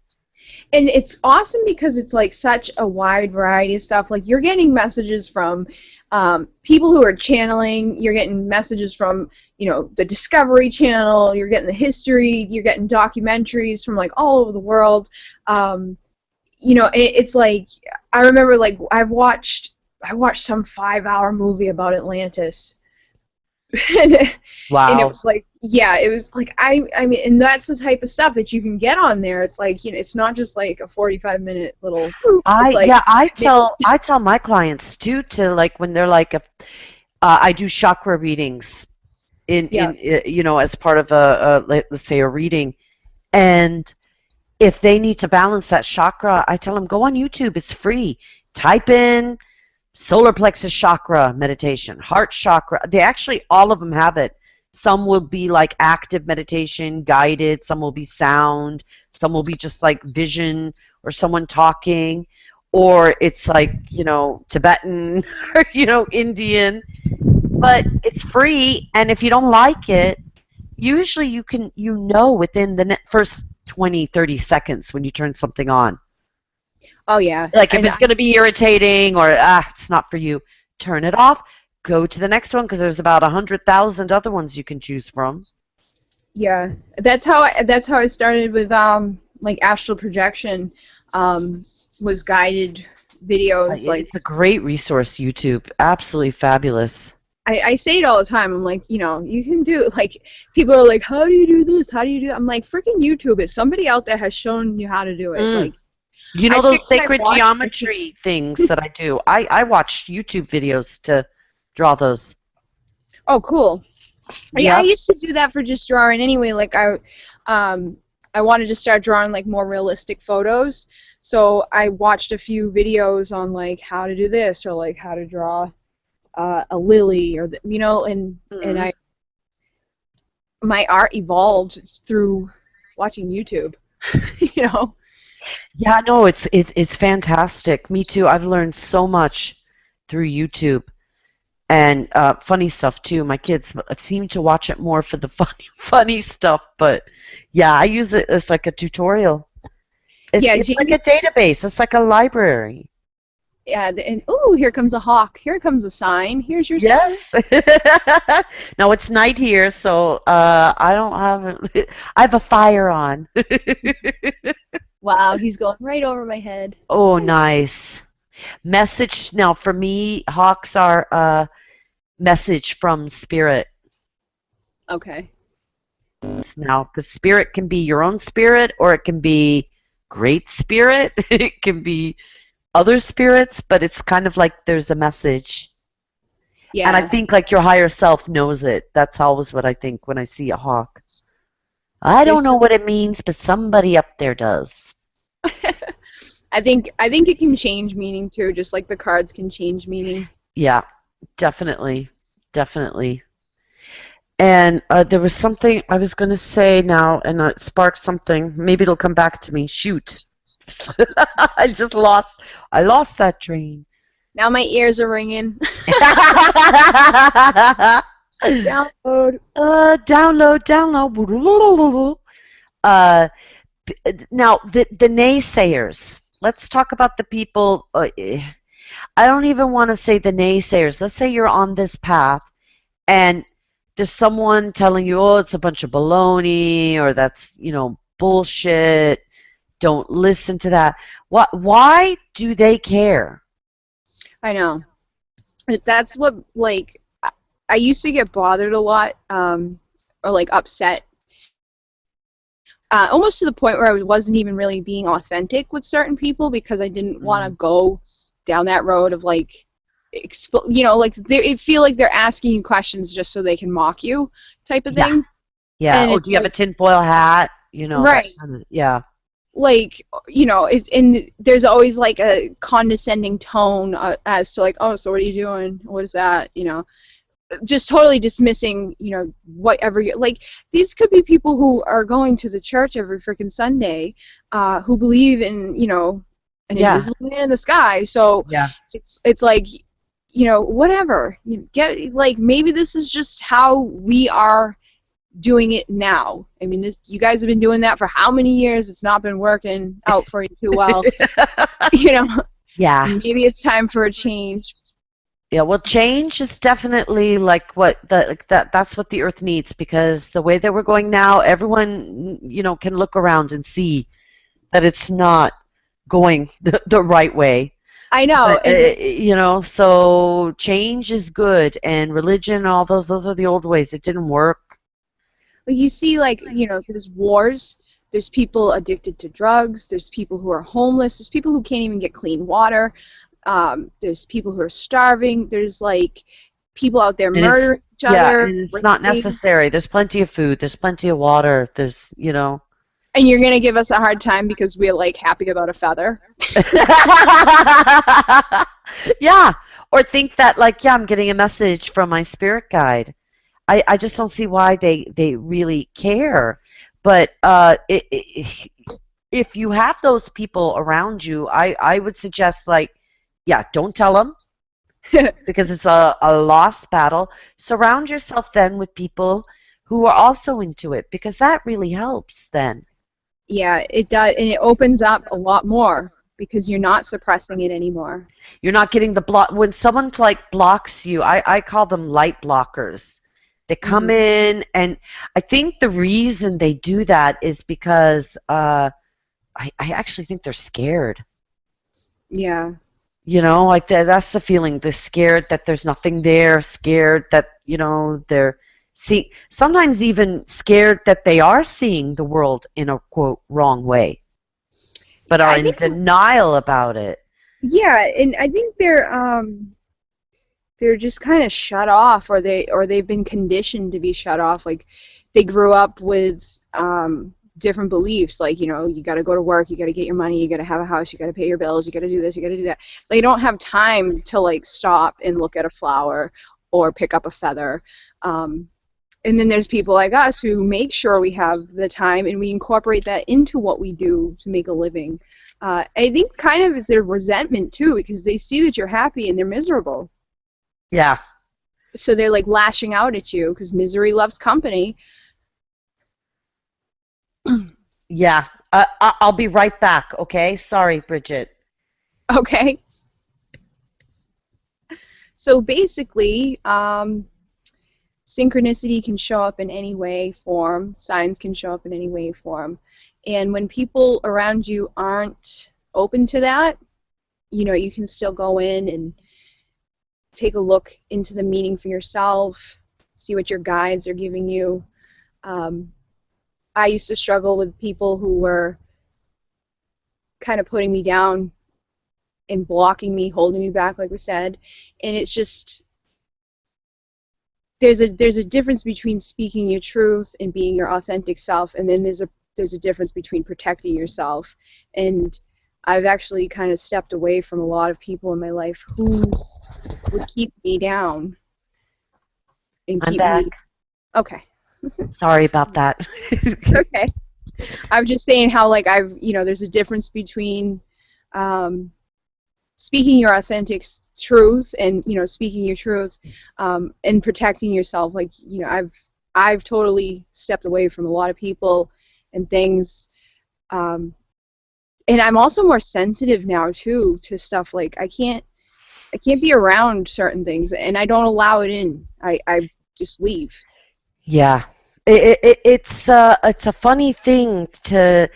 And it's awesome because it's like such a wide variety of stuff. Like you're getting messages from people who are channeling. You're getting messages from the Discovery Channel. You're getting the history. You're getting documentaries from like all over the world. And it's like I remember like I've watched I watched some 5-hour movie about Atlantis. and it Wow. was like, yeah, it was like, I mean, and that's the type of stuff that you can get on there. It's like, it's not just like a 45-minute little boop. It's I like, yeah, I tell my clients too to like when they're like if I do chakra readings yeah. as part of let's say a reading, and if they need to balance that chakra, I tell them go on YouTube, it's free. Type in solar plexus chakra meditation, heart chakra. They actually all of them have it. Some will be like active meditation, guided, some will be sound, some will be just like vision or someone talking, or it's like, Tibetan or Indian, but it's free, and if you don't like it, usually you within the first 20, 30 seconds when you turn something on. Oh yeah. Like if And it's going to be irritating or it's not for you, turn it off. Go to the next one because there's about 100,000 other ones you can choose from. yeah, that's how I started with like astral projection, was guided videos. Like It's a great resource, YouTube. Absolutely fabulous. I say it all the time. I'm like, you can do, like, people are like, how do you do this? How do you do it? I'm like, freaking YouTube it. Somebody out there has shown you how to do it. Mm. Like, You I know those figured I sacred watched. geometry things that I do? I watch YouTube videos to draw those. Oh, cool. Yeah, I Yep. used to do that for just drawing anyway. Like I wanted to start drawing like more realistic photos, so I watched a few videos on like how to do this or like how to draw a lily or and Mm. my art evolved through watching YouTube. you know. Yeah, no, it's fantastic. Me too. I've learned so much through YouTube. And funny stuff too. My kids seem to watch it more for the funny stuff, but yeah, I use it as like a tutorial. It's Yeah, it's like Jamie. a database. It's like a library. Yeah, and oh, here comes a hawk. Here comes a sign. Here's your sign. Yes. No, it's night here, so I don't have. I have a fire on. Wow, he's going right over my head. Oh, nice. Message now for me. Hawks are a message from spirit. Okay. Now, the spirit can be your own spirit, or it can be great spirit. It can be other spirits, but it's kind of like there's a message. And I Yeah. think like your higher self knows it. That's always what I think when I see a hawk. I don't There's know what it means, but somebody up there does. I think it can change meaning too, just like the cards can change meaning. Yeah, definitely. Definitely. And there was something I was going to say now, and it sparked something. Maybe it'll come back to me. Shoot. I lost that train. Now my ears are ringing. Download. Download. Uh, Now, the naysayers. Let's talk about the people. I don't even want to say the naysayers. Let's say you're on this path and there's someone telling you, oh, it's a bunch of baloney or that's, bullshit. Don't listen to that. Why do they care? I know. That's what, like, I used to get bothered a lot, or like upset, almost to the point where I wasn't even really being authentic with certain people because I didn't want to go down that road of like, like they feel like they're asking you questions just so they can mock you, type of Yeah. thing. Yeah. And Oh, it's do you have a like, tinfoil hat? That right. kind of, yeah. Like, and there's always like a condescending tone as to like, oh, so what are you doing? What is that? Just totally dismissing, whatever like, these could be people who are going to the church every freaking Sunday, who believe in, an Yeah. invisible man in the sky. So Yeah. it's like, whatever. Get, like, maybe this is just how we are doing it now. I mean, you guys have been doing that for how many years? It's not been working out for you too well. Yeah. Maybe it's time for a change. Yeah, well, change is definitely like that's what the earth needs because the way that we're going now, everyone, can look around and see that it's not going the right way. I know. But so change is good, and religion, all those are the old ways. It didn't work. You see, like, there's wars. There's people addicted to drugs. There's people who are homeless. There's people who can't even get clean water. There's people who are starving. There's, like, people out there And it's murdering each yeah, other, and it's not raping. necessary. There's plenty of food. There's plenty of water. And you're going to give us a hard time because we're, like, happy about a feather? Yeah, or think that like, yeah, I'm getting a message from my spirit guide. I just don't see why they really care. But if you have those people around you, I would suggest, like, yeah, don't tell them because it's a lost battle. Surround yourself then with people who are also into it, because that really helps then. Yeah, it does, and it opens up a lot more because you're not suppressing it anymore. You're not getting the block. When someone like blocks you, I call them light blockers. They come in, and I think the reason they do that is because I actually think they're scared. Yeah. Like that's the feeling. They're scared that there's nothing there, scared that, they're sometimes even scared that they are seeing the world in a, quote, wrong way, but are I in think, denial about it. yeah, and I think they're just kind of shut off, or they've been conditioned to be shut off. Like, they grew up with different beliefs, like, you got to go to work, you got to get your money, you got to have a house, you got to pay your bills, you got to do this, you got to do that. They don't have time to, like, stop and look at a flower or pick up a feather. And then there's people like us who make sure we have the time and we incorporate that into what we do to make a living. I think kind of it's their resentment too, because they see that you're happy and they're miserable. Yeah. So they're, like, lashing out at you because misery loves company. Yeah. I'll be right back, okay? Sorry, Bridget. Okay. So basically, synchronicity can show up in any way, form. Signs can show up in any way, form. And when people around you aren't open to that, you can still go in and take a look into the meaning for yourself, see what your guides are giving you. I used to struggle with people who were kind of putting me down and blocking me, holding me back, like we said. And it's just, there's a difference between speaking your truth and being your authentic self, and then there's a difference between protecting yourself. And I've actually kind of stepped away from a lot of people in my life who would keep me down and I'm keep back. me. Okay. Sorry about that. Okay. I'm just saying how, like, there's a difference between speaking your authentic truth and, speaking your truth, and protecting yourself. Like, I've totally stepped away from a lot of people and things, and I'm also more sensitive now too to stuff. Like, I can't be around certain things, and I don't allow it in. I just leave. Yeah. It's a funny thing to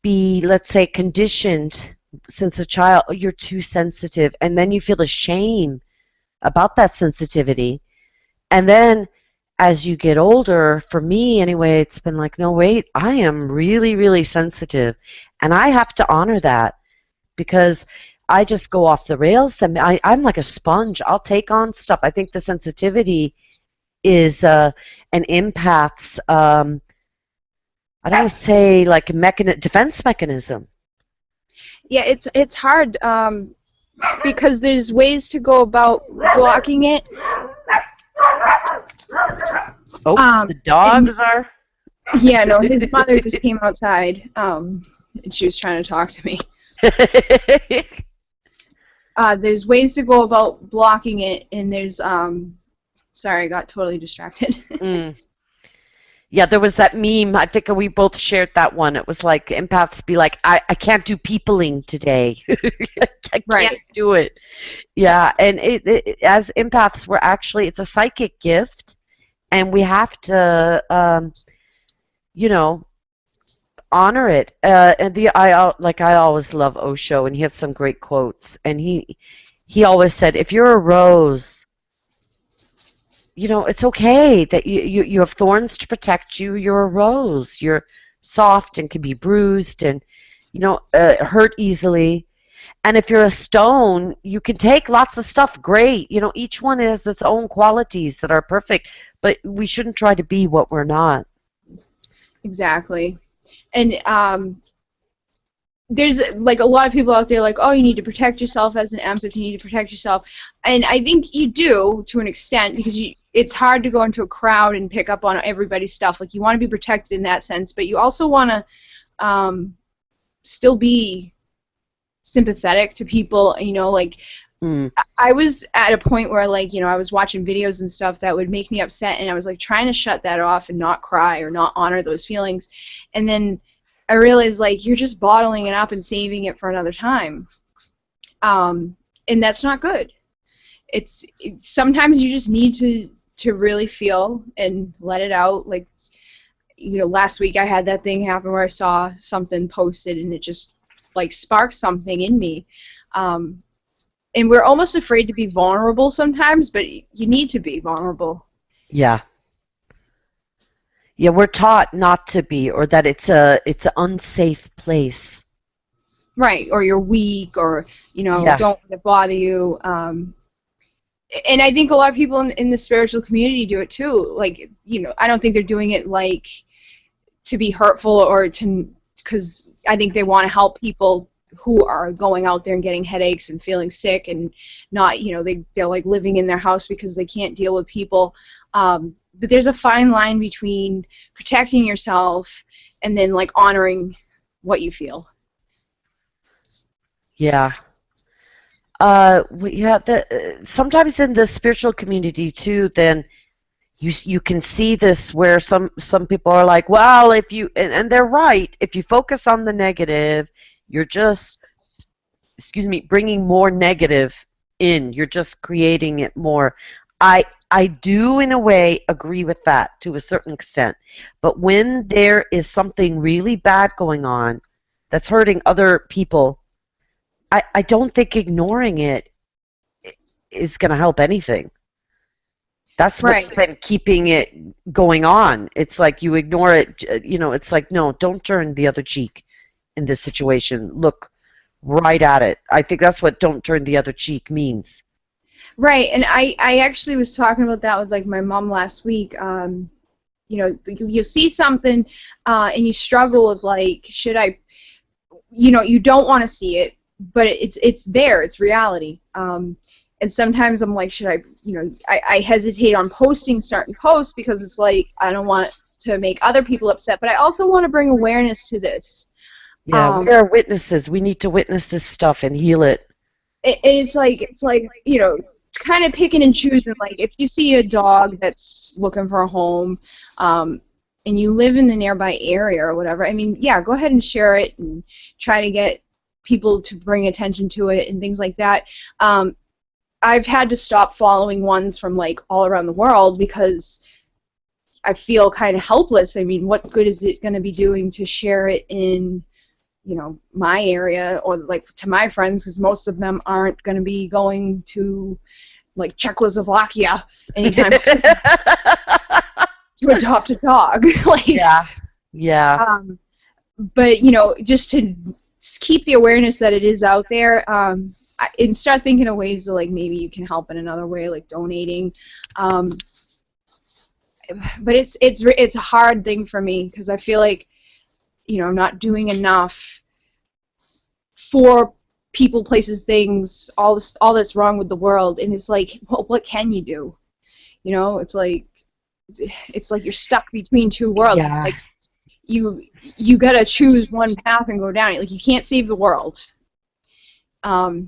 be, let's say, conditioned since a child. You're too sensitive, and then you feel ashamed about that sensitivity. And then as you get older, for me anyway, it's been like, no, wait, I am really, really sensitive, and I have to honor that, because I just go off the rails, and I'm like a sponge. I'll take on stuff. I think the sensitivity is an empath's, I don't want to say like a defense mechanism. Yeah, it's hard because there's ways to go about blocking it. Oh, the dogs are. Yeah, no, his mother just came outside, and she was trying to talk to me. There's ways to go about blocking it, and there's sorry, I got totally distracted. Yeah, there was that meme. I think we both shared that one. It was like empaths be like, I can't do peopling today. I can't do it. Yeah, and it as empaths, it's a psychic gift, and we have to, honor it. And I always love Osho, and he has some great quotes. And he always said, if you're a rose, it's okay that you have thorns to protect you. You're a rose. You're soft and can be bruised and hurt easily. And if you're a stone, you can take lots of stuff. Great. Each one has its own qualities that are perfect, but we shouldn't try to be what we're not. Exactly. And there's like a lot of people out there like, oh, you need to protect yourself as an empath, you need to protect yourself. And I think you do to an extent, because it's hard to go into a crowd and pick up on everybody's stuff. Like, you want to be protected in that sense, but you also want to still be sympathetic to people, like I was at a point where, like, I was watching videos and stuff that would make me upset, and I was like trying to shut that off and not cry or not honor those feelings. And then I realized, like, you're just bottling it up and saving it for another time. And that's not good. It's sometimes you just need to really feel and let it out. Like, last week I had that thing happen where I saw something posted and it just, like, sparked something in me. And we're almost afraid to be vulnerable sometimes, but you need to be vulnerable. Yeah. Yeah, we're taught not to be, or that it's an unsafe place. Right, or you're weak, or don't let it bother you. And I think a lot of people in the spiritual community do it too. Like, I don't think they're doing it like to be hurtful or because I think they want to help people who are going out there and getting headaches and feeling sick and not, they're like living in their house because they can't deal with people. But there's a fine line between protecting yourself and then, like, honoring what you feel. Yeah. Sometimes in the spiritual community too, then you can see this where some people are like, well, if you and they're right, if you focus on the negative, you're just, bringing more negative in. You're just creating it more. I do, in a way, agree with that to a certain extent. But when there is something really bad going on that's hurting other people, I don't think ignoring it is going to help anything. That's what's been keeping it going on. It's like you ignore it, it's like, no, don't turn the other cheek in this situation. Look right at it. I think that's what don't turn the other cheek means. Right, and I actually was talking about that with, like, my mom last week. You see something and you struggle with, like, should I, you don't want to see it, but it's there, it's reality. And sometimes I'm like, should I, I hesitate on posting certain posts because it's like, I don't want to make other people upset, but I also want to bring awareness to this. Yeah, we are witnesses. We need to witness this stuff and heal it. It's like, kind of picking and choosing. Like, if you see a dog that's looking for a home, and you live in the nearby area or whatever, I mean, yeah, go ahead and share it and try to get people to bring attention to it and things like that. I've had to stop following ones from, like, all around the world because I feel kind of helpless. I mean, what good is it going to be doing to share it in, my area or, like, to my friends, because most of them aren't going to be going to, like, Czechoslovakia anytime soon to adopt a dog. Like, yeah. But, just to keep the awareness that it is out there, and start thinking of ways that, like, maybe you can help in another way, like donating. But it's a hard thing for me because I feel like, I'm not doing enough for people, places, things, all that's wrong with the world. And it's like, well, what can you do? It's like you're stuck between two worlds. Yeah. It's like you gotta choose one path and go down it. Like, you can't save the world. But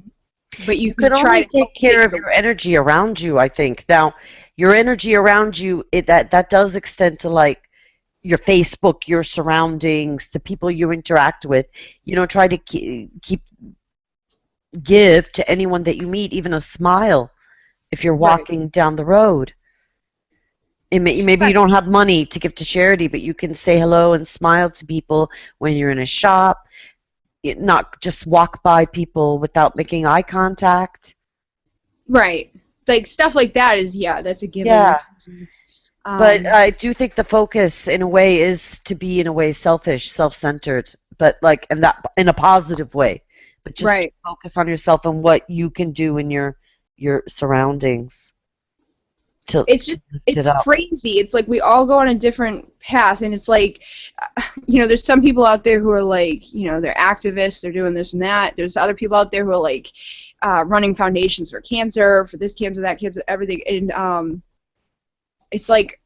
you can try to take care of your energy around you, I think. Now, your energy around you, that does extend to, like, your Facebook, your surroundings, the people you interact with. Try to give to anyone that you meet, even a smile, if you're walking down the road. Maybe you don't have money to give to charity, but you can say hello and smile to people when you're in a shop. Not just walk by people without making eye contact. Right. Like stuff like that is, yeah, that's a given. Yeah. That's easy. But I do think the focus, in a way, is to be, in a way, selfish, self-centered, but like, and that in a positive way. But just right. to focus on yourself and what you can do in your surroundings. It's crazy. It's like we all go on a different path, and it's like, there's some people out there who are like, they're activists, they're doing this and that. There's other people out there who are like running foundations for cancer, for this cancer, that cancer, everything. And it's like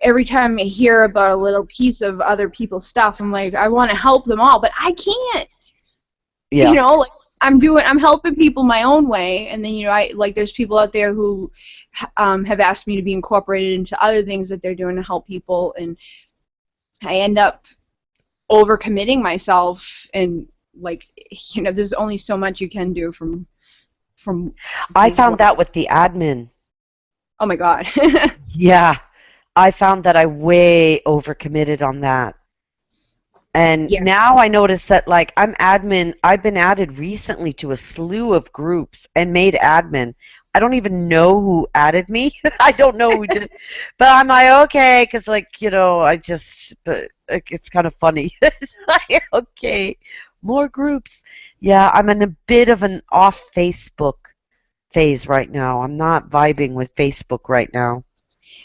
every time I hear about a little piece of other people's stuff, I'm like, I want to help them all, but I can't. Yeah. Like I'm helping people my own way, and then there's people out there who have asked me to be incorporated into other things that they're doing to help people, and I end up overcommitting myself, and there's only so much you can do from I found that with the admin. Oh my God. Yeah, I found that I way overcommitted on that. And now I notice that, like, I've been added recently to a slew of groups and made admin. I don't even know who added me. I don't know who did it. But I'm like, okay, because, but it's kind of funny. Like, okay, more groups. Yeah, I'm in a bit of an off Facebook phase right now. I'm not vibing with Facebook right now.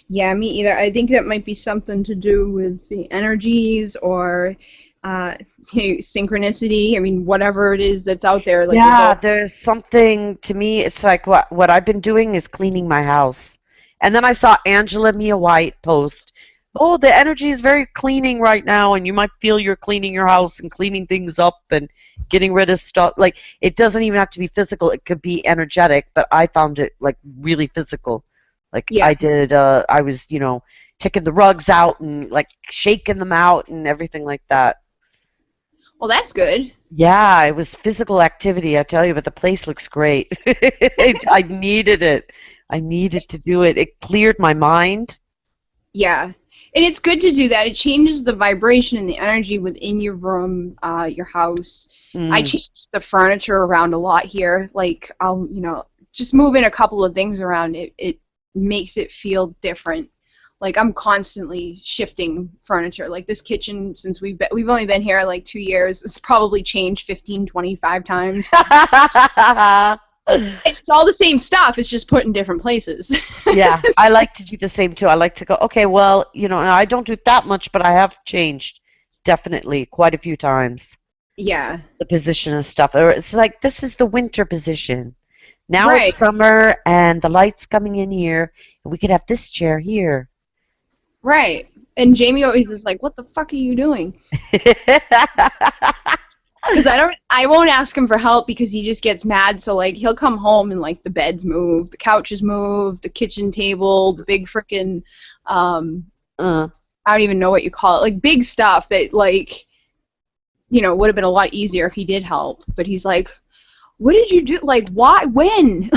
Yeah, me either. I think that might be something to do with the energies or synchronicity. I mean, whatever it is that's out there. Like, yeah, there's something to me. It's like what I've been doing is cleaning my house. And then I saw Angela Mia White post, oh, the energy is very cleaning right now, and you might feel you're cleaning your house and cleaning things up and getting rid of stuff. Like, it doesn't even have to be physical. It could be energetic, but I found it, like, really physical. Like, I did, I was, taking the rugs out and, like, shaking them out and everything like that. Well, that's good. Yeah, it was physical activity, I tell you, but the place looks great. I needed it. I needed to do it. It cleared my mind. Yeah. And it's good to do that. It changes the vibration and the energy within your room, your house. I changed the furniture around a lot here. Like, I'll, just moving a couple of things around, it makes it feel different. Like, I'm constantly shifting furniture. Like, this kitchen, since we've only been here like 2 years, it's probably changed 15, 25 times. It's all the same stuff. It's just put in different places. Yeah, I like to do the same too. I like to go, okay, well, I don't do that much, but I have changed definitely quite a few times. Yeah. The position of stuff. Or it's like, this is the winter position. Now it's summer and the light's coming in here, and we could have this chair here. Right. And Jamie always is like, what the fuck are you doing? Because I won't ask him for help because he just gets mad. So, like, he'll come home and, like, the bed's moved, the couch is moved, the kitchen table, the big frickin', I don't even know what you call it, like, big stuff that, like, would have been a lot easier if he did help. But he's like, what did you do? Like, why? When?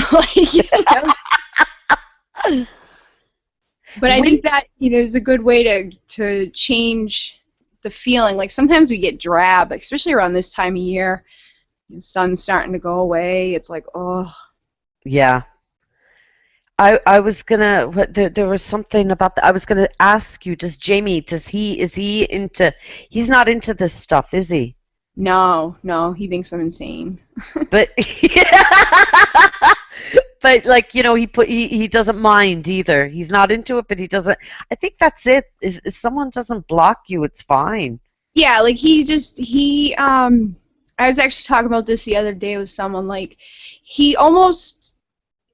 But I think that, is a good way to change the feeling. Like, sometimes we get drab, like, especially around this time of year. The sun's starting to go away. It's like, oh. Yeah. I was gonna. There was something about that. I was gonna ask you. Is he into? He's not into this stuff, is he? No, he thinks I'm insane. But but like, he doesn't mind either. He's not into it, but he doesn't. I think that's it. If someone doesn't block you, it's fine. Yeah, like I was actually talking about this the other day with someone. Like, he almost,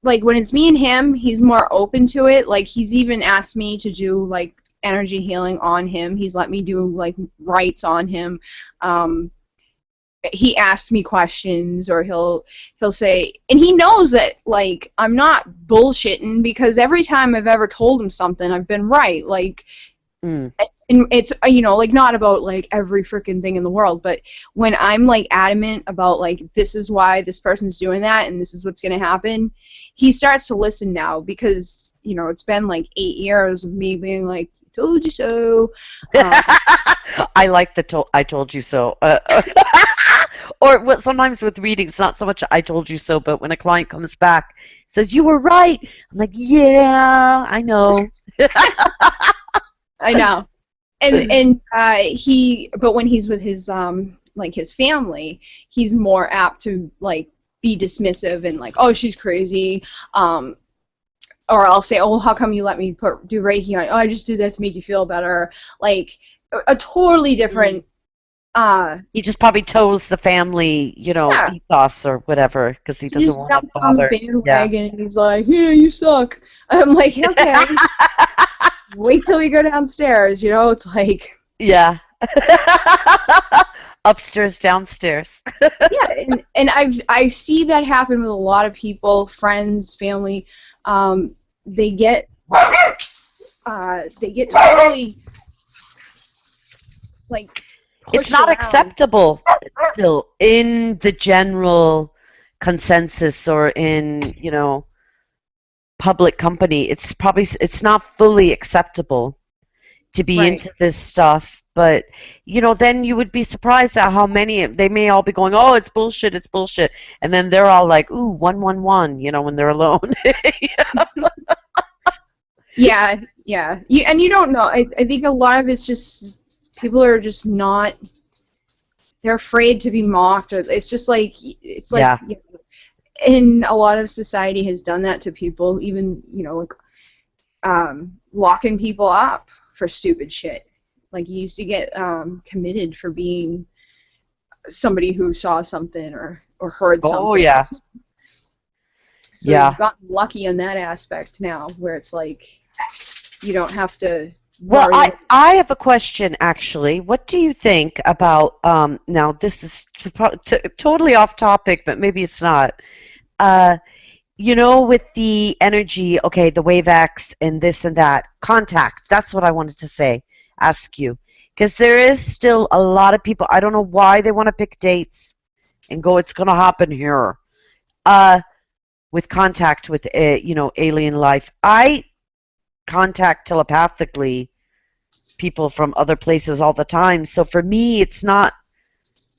like, when it's me and him, he's more open to it. Like, he's even asked me to do, like, energy healing on him. He's let me do, like, rites on him. He asks me questions, or he'll say, and he knows that, like, I'm not bullshitting, because every time I've ever told him something, I've been right. Like, Mm. And it's, you know, like, not about like every freaking thing in the world, but when I'm like adamant about like, this is why this person's doing that and this is what's going to happen, he starts to listen now, because, you know, it's been like 8 years of me being like, told you so. I like the I told you so. Or what, sometimes with readings, not so much I told you so, but when a client comes back, says, you were right. I'm like, yeah, I know. I know. And but when he's with his like his family, he's more apt to like be dismissive and like, oh, she's crazy, or I'll say, oh, how come you let me do Reiki on? Oh, I just did that to make you feel better. Like a totally different. He just probably toes the family, you know, Yeah. ethos or whatever, because he He doesn't just want to jumped on the bother. Yeah. bandwagon and he's like, yeah, you suck. I'm like, okay, wait till we go downstairs. You know, it's like. Yeah. Upstairs, downstairs. Yeah, and I see that happen with a lot of people, friends, family. They get totally like It's pushed not around. acceptable still in the general consensus or in, you know, public company. It's not fully acceptable to be Right. into this stuff, but you know, then you would be surprised at how many they may all be going, oh, it's bullshit, and then they're all like, ooh, 111, you know, when they're alone. Yeah, yeah. And you don't know. I think a lot of it's just people are just not. They're afraid to be mocked. Or it's just like Yeah. you know, and a lot of society has done that to people. Even, you know, like locking people up for stupid shit. Like, you used to get committed for being somebody who saw something or heard Oh something. yeah. So Yeah. we've gotten lucky in that aspect now, where it's like you don't have to Well, worry. I have a question actually. What do you think about now this is totally off topic, but maybe it's not. Uh, you know, with the energy, okay, the wave X and this and that, contact. That's what I wanted to say, ask you. Because there is still a lot of people, I don't know why they want to pick dates and go, it's going to happen here. Uh, with contact with, you know, alien life. I contact telepathically people from other places all the time. So for me, it's not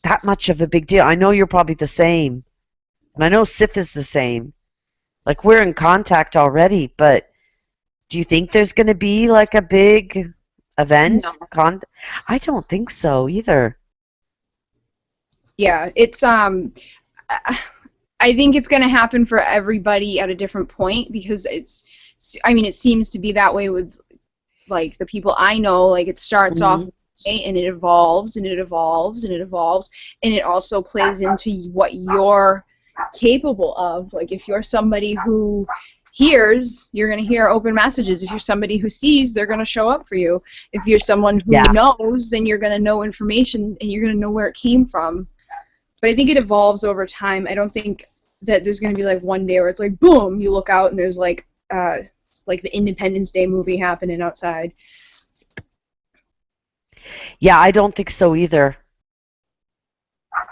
that much of a big deal. I know you're probably the same. And I know Sif is the same. Like, we're in contact already, but do you think there's going to be like a big event? No. I don't think so either. Yeah, it's I think it's going to happen for everybody at a different point, because I mean, it seems to be that way with like the people I know. Like, it starts off Mhm. and it evolves and it evolves and it evolves, and it also plays into what you're capable of. Like, if you're somebody who hears, you're going to hear open messages. If you're somebody who sees, they're going to show up for you. If you're someone who Yeah. knows, then you're going to know information and you're going to know where it came from. But I think it evolves over time. I don't think that there's going to be like one day where it's like, boom, you look out and there's like the Independence Day movie happening outside. Yeah, I don't think so either.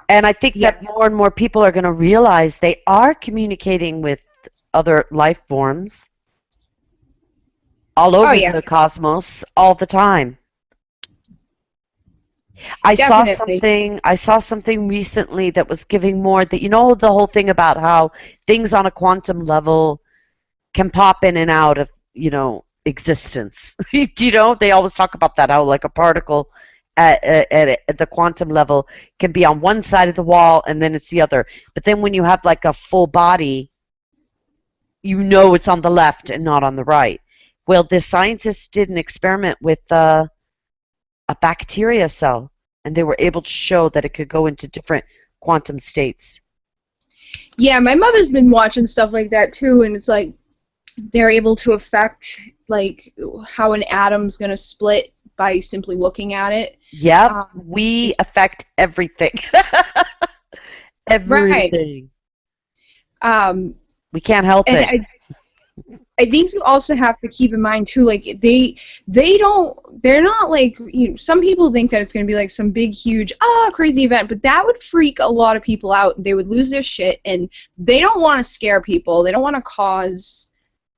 And I think Yeah. that more and more people are going to realize they are communicating with other life forms all Oh over yeah, the cosmos all the time. definitely. I saw something recently that was giving more that, you know, the whole thing about how things on a quantum level can pop in and out of, you know, existence. Do you know, they always talk about that, how like a particle at the quantum level can be on one side of the wall and then it's the other. But then when you have like a full body, you know it's on the left and not on the right. Well, the scientists did an experiment with a bacteria cell, and they were able to show that it could go into different quantum states. Yeah, my mother's been watching stuff like that too, and it's like they're able to affect like how an atom's gonna split by simply looking at it. Yep, Um, we it's affect everything. right. Everything. Um, We can't help and it. I I think you also have to keep in mind too, like they're not like, you know, some people think that it's going to be like some big huge crazy event, but that would freak a lot of people out. They would lose their shit, and they don't want to scare people. They don't want to cause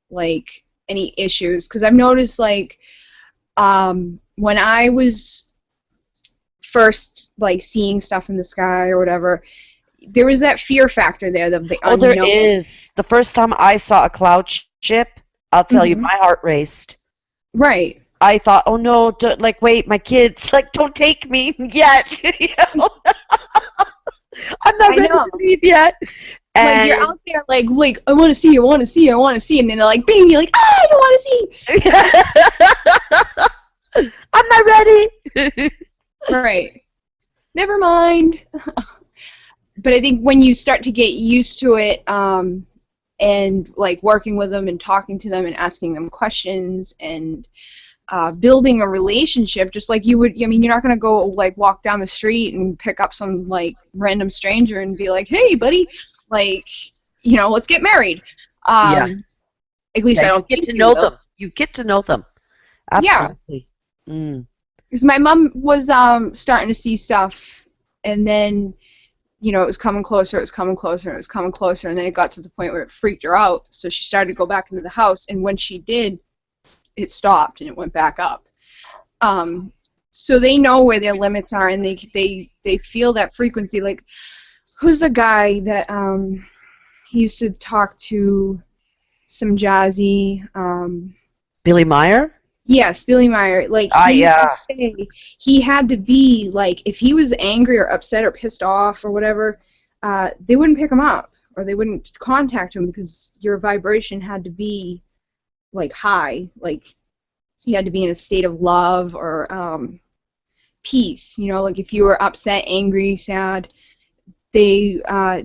like any issues, because I've noticed like when I was first like seeing stuff in the sky or whatever, there was that fear factor there, the Oh, there unknown. is. The first time I saw a cloud ship, I'll tell you, Hmm. my heart raced. Right. I thought, oh no, like wait, my kids, like don't take me yet. You know? I'm not I ready know. to leave yet. Like you're And out there, like I want to see, I want to see, I want to see, and then they're like, bing, you're like, I don't want to see. I'm not ready. Right. Never mind. But I think when you start to get used to it, and like working with them and talking to them and asking them questions and building a relationship, just like you would. I mean, you're not gonna go like walk down the street and pick up some like random stranger and be like, "Hey, buddy, like, you know, let's get married." Yeah, At least yeah, I you don't get think to you know will. them. You get to know them. Yeah, Absolutely. Mm. because my mom was starting to see stuff, and then you know it was coming closer, it was coming closer, it was coming closer, and then it got to the point where it freaked her out. So she started to go back into the house, and when she did, it stopped and it went back up. Um, so they know where their limits are, and they feel that frequency. Like, who's the guy that he used to talk to some jazzy? Billy Meyer? Yes, Billy Meyer. Like, I he used to say he had to be like, if he was angry or upset or pissed off or whatever, they wouldn't pick him up or they wouldn't contact him because your vibration had to be like high, like you had to be in a state of love or peace. You know, like if you were upset, angry, sad, they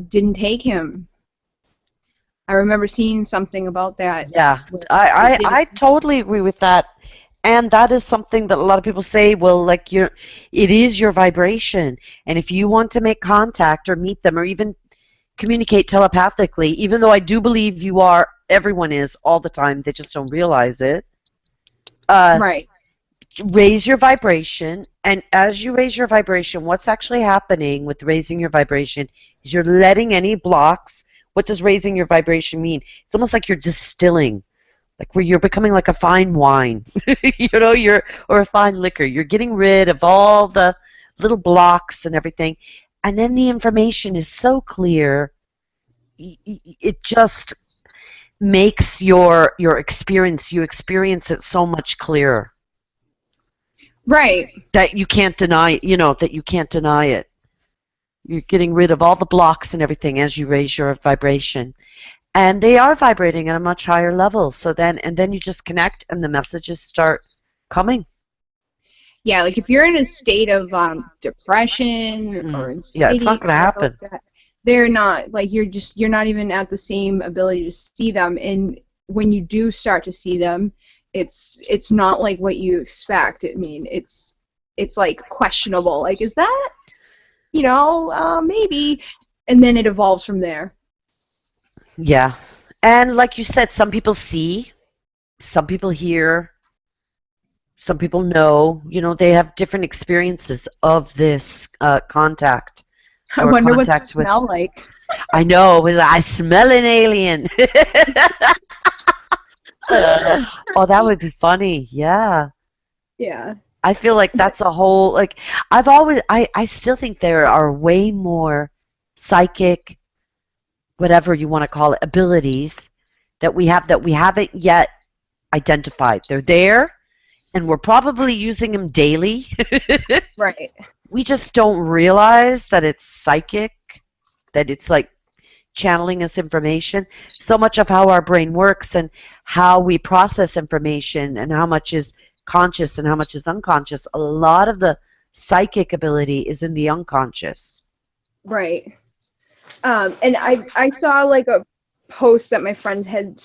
didn't take him. I remember seeing something about that. Yeah, Where it I didn't. totally agree with that. And that is something that a lot of people say, well, like it is your vibration. And if you want to make contact or meet them or even communicate telepathically, even though I do believe you are, everyone is all the time, they just don't realize it. Uh, Right. Raise your vibration. And as you raise your vibration, what's actually happening with raising your vibration is you're letting any blocks. What does raising your vibration mean? It's almost like you're distilling, like where you're becoming like a fine wine, or a fine liquor. You're getting rid of all the little blocks and everything, and then the information is so clear. It just makes your experience. You experience it so much clearer Right. that you can't deny. That you can't deny it. You're getting rid of all the blocks and everything as you raise your vibration. And they are vibrating at a much higher level. So then you just connect and the messages start coming. Yeah, like if you're in a state of depression or Yeah, it's anxiety not or going to whatever happen. like that, they're not like you're not even at the same ability to see them. And when you do start to see them, it's not like what you expect. I mean, it's like questionable. Like, is that, maybe, and then it evolves from there. Yeah. And like you said, some people see, some people hear, some people know. They have different experiences of this contact I or wonder what they contact with. smell like. I know, I smell an alien. Oh, that would be funny. Yeah. Yeah. I feel like that's a whole, like, I still think there are way more psychic, whatever you want to call it, abilities that we haven't yet identified. They're there, and we're probably using them daily. Right. We just don't realize that it's psychic, that it's like channeling us information. So much of how our brain works and how we process information and how much is conscious and how much is unconscious, a lot of the psychic ability is in the unconscious. Right. And I saw like a post that my friend had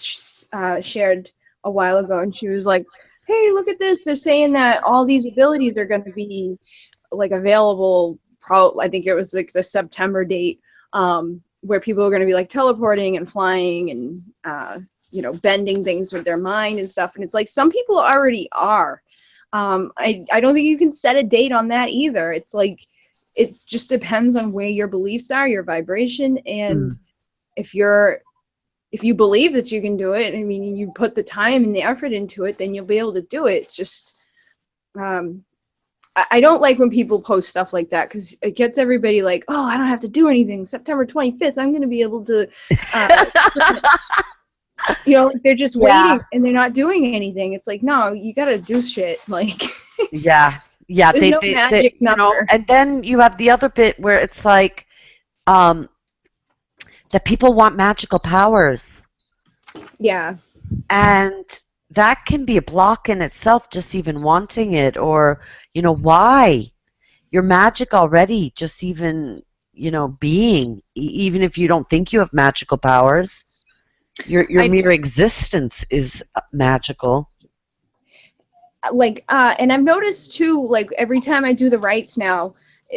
shared a while ago, and she was like, "Hey, look at this! They're saying that all these abilities are going to be like available. I think it was like the September date, where people are going to be like teleporting and flying and bending things with their mind and stuff. And it's like some people already are. I don't think you can set a date on that either. It's like it just depends on where your beliefs are, your vibration, and if you believe that you can do it, I mean, you put the time and the effort into it, then you'll be able to do it. It's just I don't like when people post stuff like that because it gets everybody like, oh, I don't have to do anything. September 25th, I'm going to be able to, they're just waiting and they're not doing anything. It's like, no, you got to do shit. Like, yeah, there's no magic number. And then you have the other bit where it's like that people want magical powers. Yeah. And that can be a block in itself, just even wanting it, or, why? You're magic already, just even, being, even if you don't think you have magical powers. Your mere existence is magical. Like, and I've noticed too, like every time I do the rites now,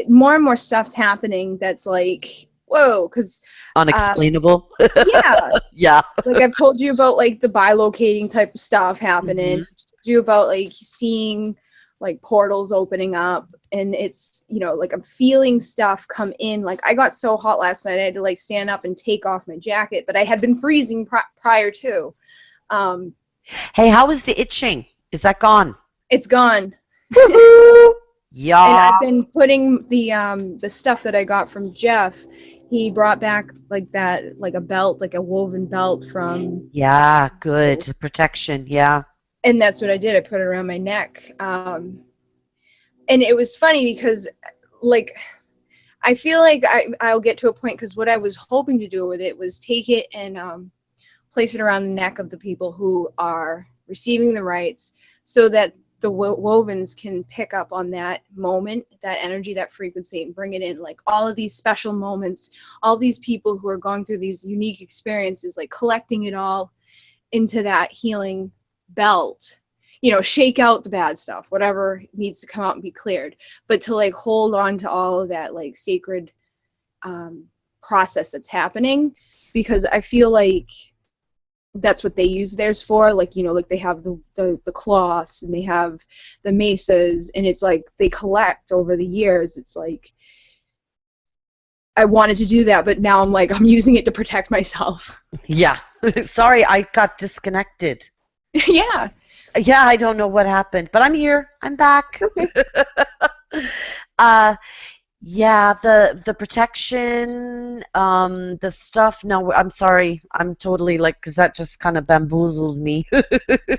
more and more stuff's happening that's like, whoa, because unexplainable. Yeah. Yeah. Like I've told you about like the bilocating type of stuff happening. I've told you about like seeing like portals opening up, and it's like I'm feeling stuff come in. Like I got so hot last night I had to like stand up and take off my jacket, but I had been freezing prior to. Hey, how is the itching? Is that gone? It's gone. Yeah. And I've been putting the stuff that I got from Jeff. He brought back like that, like a belt, like a woven belt from. Yeah, good protection. Yeah. And that's what I did. I put it around my neck. And it was funny because, like, I feel like I'll get to a point because what I was hoping to do with it was take it and place it around the neck of the people who are receiving the rites, so that the wovens can pick up on that moment, that energy, that frequency, and bring it in. Like all of these special moments, all these people who are going through these unique experiences, like collecting it all into that healing belt, shake out the bad stuff, whatever needs to come out and be cleared, but to like hold on to all of that like sacred process that's happening, because I feel like that's what they use theirs for. Like, like they have the cloths and they have the mesas, and it's like they collect over the years. It's like I wanted to do that, but now I'm using it to protect myself. Yeah. Sorry, I got disconnected. Yeah. Yeah, I don't know what happened, but I'm here. I'm back. Okay. Yeah, the protection, the stuff. No, I'm sorry. I'm totally because that just kind of bamboozled me.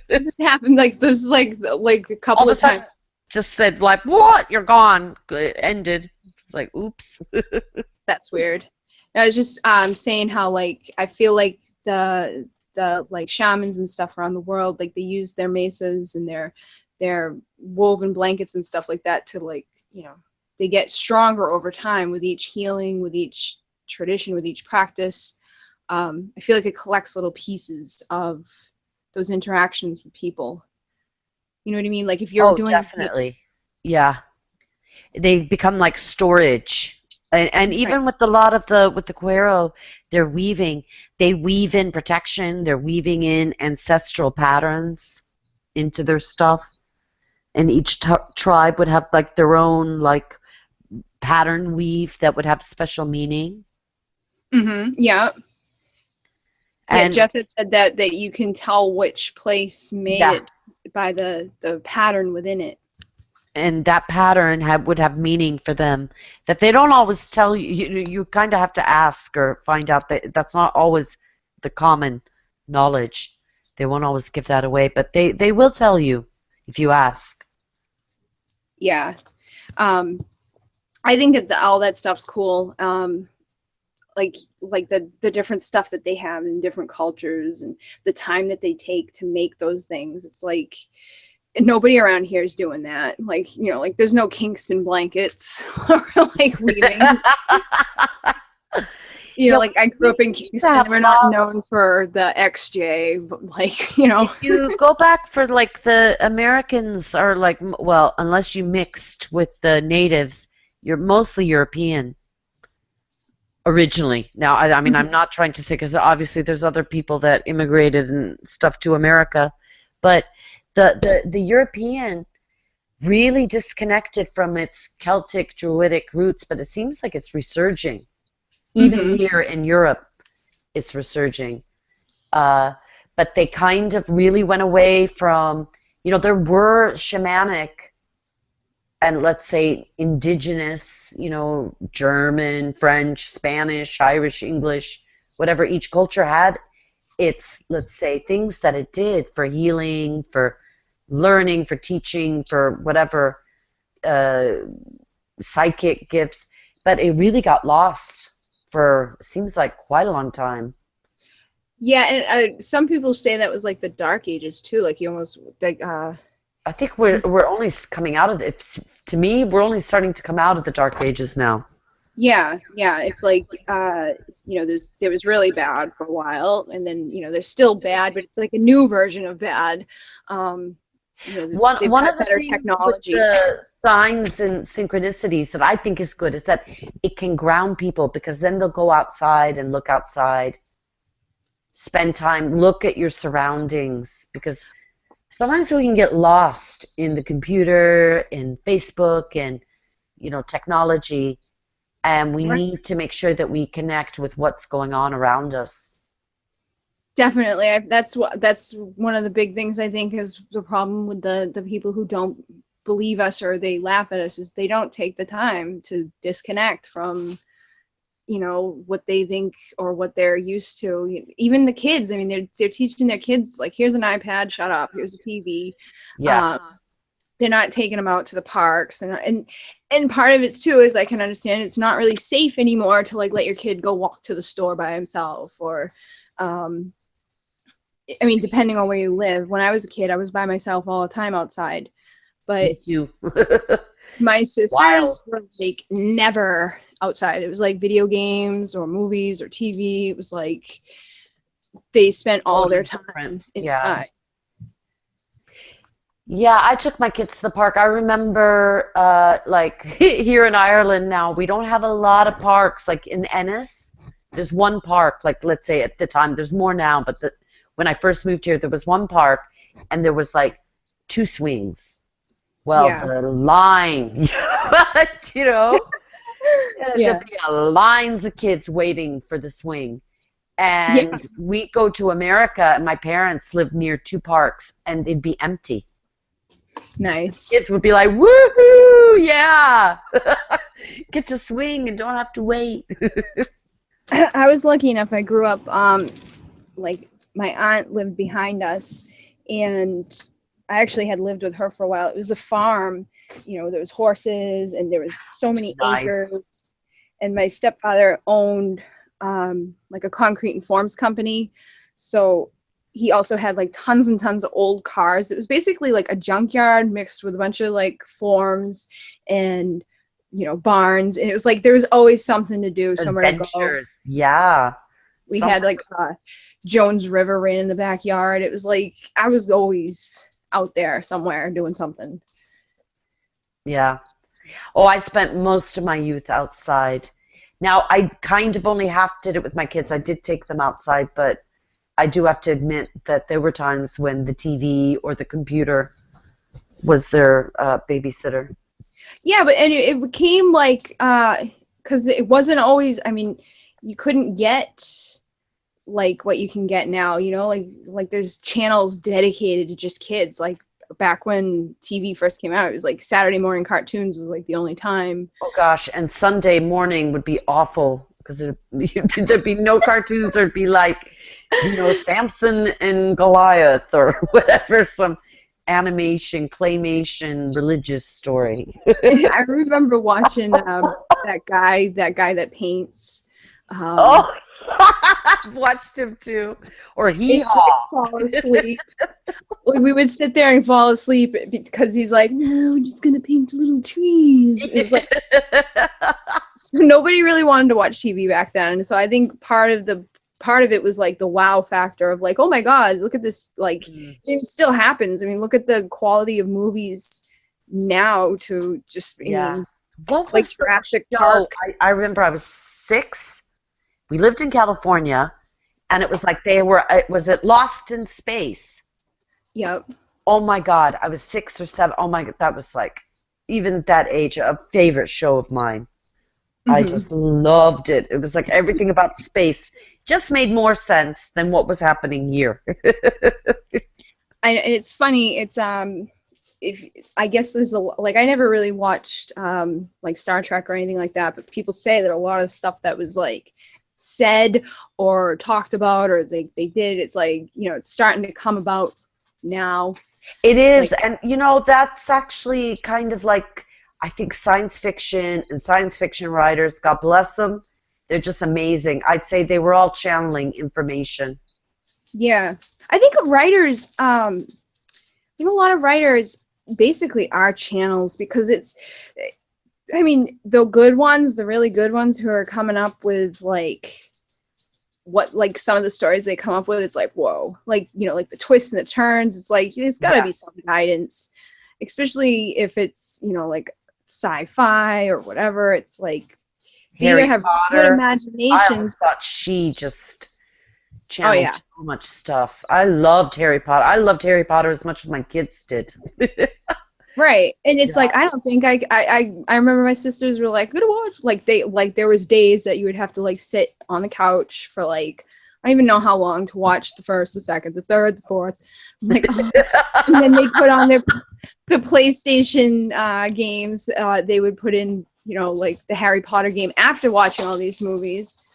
This happened this like a couple of times. Just said what? You're gone. It ended. It's like, oops. That's weird. I was just saying how I feel like the like shamans and stuff around the world, like they use their mesas and their woven blankets and stuff like that to they get stronger over time with each healing, with each tradition, with each practice. I feel like it collects little pieces of those interactions with people. You know what I mean? Like if you're doing definitely. Yeah. They become like storage. And even with a lot of with the Cuero, they weave in protection, they're weaving in ancestral patterns into their stuff. And each tribe would have their own pattern weave that would have special meaning. Yeah. And Jeff had said that you can tell which place made it by the pattern within it. And that pattern would have meaning for them that they don't always tell you. You kind of have to ask or find out. That's not always the common knowledge. They won't always give that away, but they will tell you if you ask. Yeah. I think that all that stuff's cool. Like the different stuff that they have in different cultures and the time that they take to make those things. It's like nobody around here is doing that. There's no Kingston blankets or weaving. I grew up in Kingston. We're not known for the XJ, If you go back for the Americans are unless you mixed with the natives, you're mostly European. originally. Now, I mean, I'm not trying to say, because obviously there's other people that immigrated and stuff to America, but the European really disconnected from its Celtic Druidic roots, but it seems like it's resurging. Even here in Europe, it's resurging. But they kind of really went away from, there were shamanic and, let's say, indigenous, German, French, Spanish, Irish, English, whatever each culture had, its, let's say, things that it did for healing, for learning, for teaching, for whatever, psychic gifts, but it really got lost for, seems like, quite a long time. Yeah, and some people say that was like the Dark Ages too. Like you almost like. I think we're only coming out of it. To me, we're only starting to come out of the Dark Ages now. Yeah, it's like there was really bad for a while, and then there's still bad, but it's like a new version of bad. One of the better things technology. with the signs and synchronicities that I think is good is that it can ground people, because then they'll go outside and look outside, spend time, look at your surroundings, because sometimes we can get lost in the computer, in Facebook, and technology, and we need to make sure that we connect with what's going on around us. Definitely, that's one of the big things I think is the problem with the people who don't believe us or they laugh at us, is they don't take the time to disconnect from what they think or what they're used to. Even the kids, I mean, they're teaching their kids, like, here's an iPad, shut up, here's a TV. Yeah. They're not taking them out to the parks, and part of it too is I can understand it's not really safe anymore to like let your kid go walk to the store by himself, or I mean, depending on where you live. When I was a kid, I was by myself all the time outside, but my sisters were like never outside. It was like video games or movies or TV. It was like they spent all their time inside. Yeah, I took my kids to the park. I remember, like, here in Ireland now, we don't have a lot of parks. Like in Ennis, there's one park. Like, let's say at the time, there's more now, but when I first moved here, there was one park, and there was like 2 swings. Well, the line, but there'd be lines of kids waiting for the swing. And we go to America, and my parents lived near 2 parks, and they'd be empty. Nice. Kids would be like, woohoo, yeah, get to swing and don't have to wait. I was lucky enough, I grew up, like, my aunt lived behind us, and I actually had lived with her for a while. It was a farm, there was horses, and there was so many acres, and my stepfather owned like a concrete and forms company, so he also had like tons and tons of old cars. It was basically like a junkyard mixed with a bunch of like forms and barns, and it was like there was always something to do, somewhere to go. Yeah, we had like Jones River ran in the backyard. It was like I was always out there somewhere doing something. Yeah. Oh, I spent most of my youth outside. Now, I kind of only half did it with my kids. I did take them outside, but I do have to admit that there were times when the TV or the computer was their babysitter. Yeah, but and it became like, because it wasn't always, I mean, you couldn't get like what you can get now, like there's channels dedicated to just kids. Like back when TV first came out, it was like Saturday morning cartoons was like the only time. Oh gosh, and Sunday morning would be awful, because there'd be no cartoons. There'd be like, Samson and Goliath or whatever, some animation, claymation, religious story. I remember watching that guy that paints. I've watched him too. Or fall asleep. We would sit there and fall asleep because he's like, no, we're just gonna paint little trees. It's like, so nobody really wanted to watch TV back then. So I think part of it was like the wow factor of like, oh my God, look at this. Like it still happens. I mean, look at the quality of movies now to just, what like was Jurassic the Park. I remember I was 6 we lived in California, and it was like was it Lost in Space? Yep. Oh my God, I was 6 or 7. Oh my God, that was like, even at that age, a favorite show of mine. I just loved it. It was like everything about space just made more sense than what was happening here. And it's funny. It's if I guess there's like I never really watched like Star Trek or anything like that, but people say that a lot of stuff that was like said or talked about or they did, it's like, you know, it's starting to come about now. It is, Like, and you know, that's actually kind of like, I think science fiction and science fiction writers, God bless them, they're just amazing. I'd say they were all channeling information. yeah, I think writers, I think a lot of writers basically are channels because it's, I mean, the good ones, the really good ones who are coming up with like what, like some of the stories they come up with, it's like, whoa, like, you know, like the twists and the turns, it's like there's got to Yeah. be some guidance, especially if it's, you know, like sci-fi or whatever. It's like they either Harry have good Potter, I always imaginations. thought she just Oh channeled yeah. so much stuff. I loved Harry Potter. I loved Harry Potter as much as my kids did. Right. And it's Yeah. like I don't think I remember my sisters were like, "Good to watch." Like they, like there was days that you would have to like sit on the couch for like I don't even know how long to watch the first, the second, the third, the fourth. I'm like, oh. And then they put on the PlayStation games. They would put in, you know, like the Harry Potter game after watching all these movies.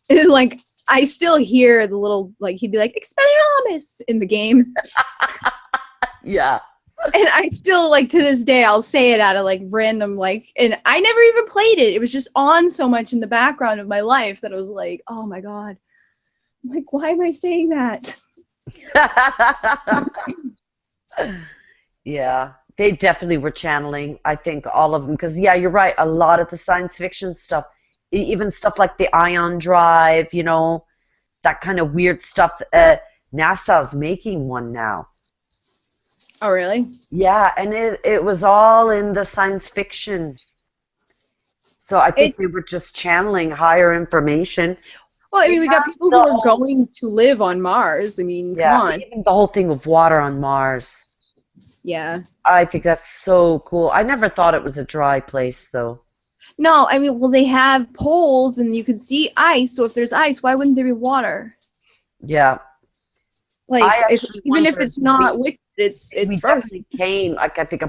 And like I still hear the little, like he'd be like Expelliarmus in the game. Yeah. And I still, like, to this day, I'll say it out of, like, random, like, and I never even played it. It was just on so much in the background of my life that I was like, oh, my God. I'm like, why am I saying that? Yeah, they definitely were channeling, I think, all of them. Because, yeah, you're right. A lot of the science fiction stuff, even stuff like the ion drive, you know, that kind of weird stuff. NASA's making one now. Oh, really? Yeah, and it was all in the science fiction. So I think they were just channeling higher information. Well, I We mean, we got have people the who are whole, going to live on Mars. I mean, come yeah, on. even the whole thing of water on Mars. Yeah. I think that's so cool. I never thought it was a dry place, though. No, I mean, well, they have poles and you can see ice. So if there's ice, why wouldn't there be water? Yeah. Like, I actually even if wondered, it's not liquid, it's we frozen. definitely came, like I think a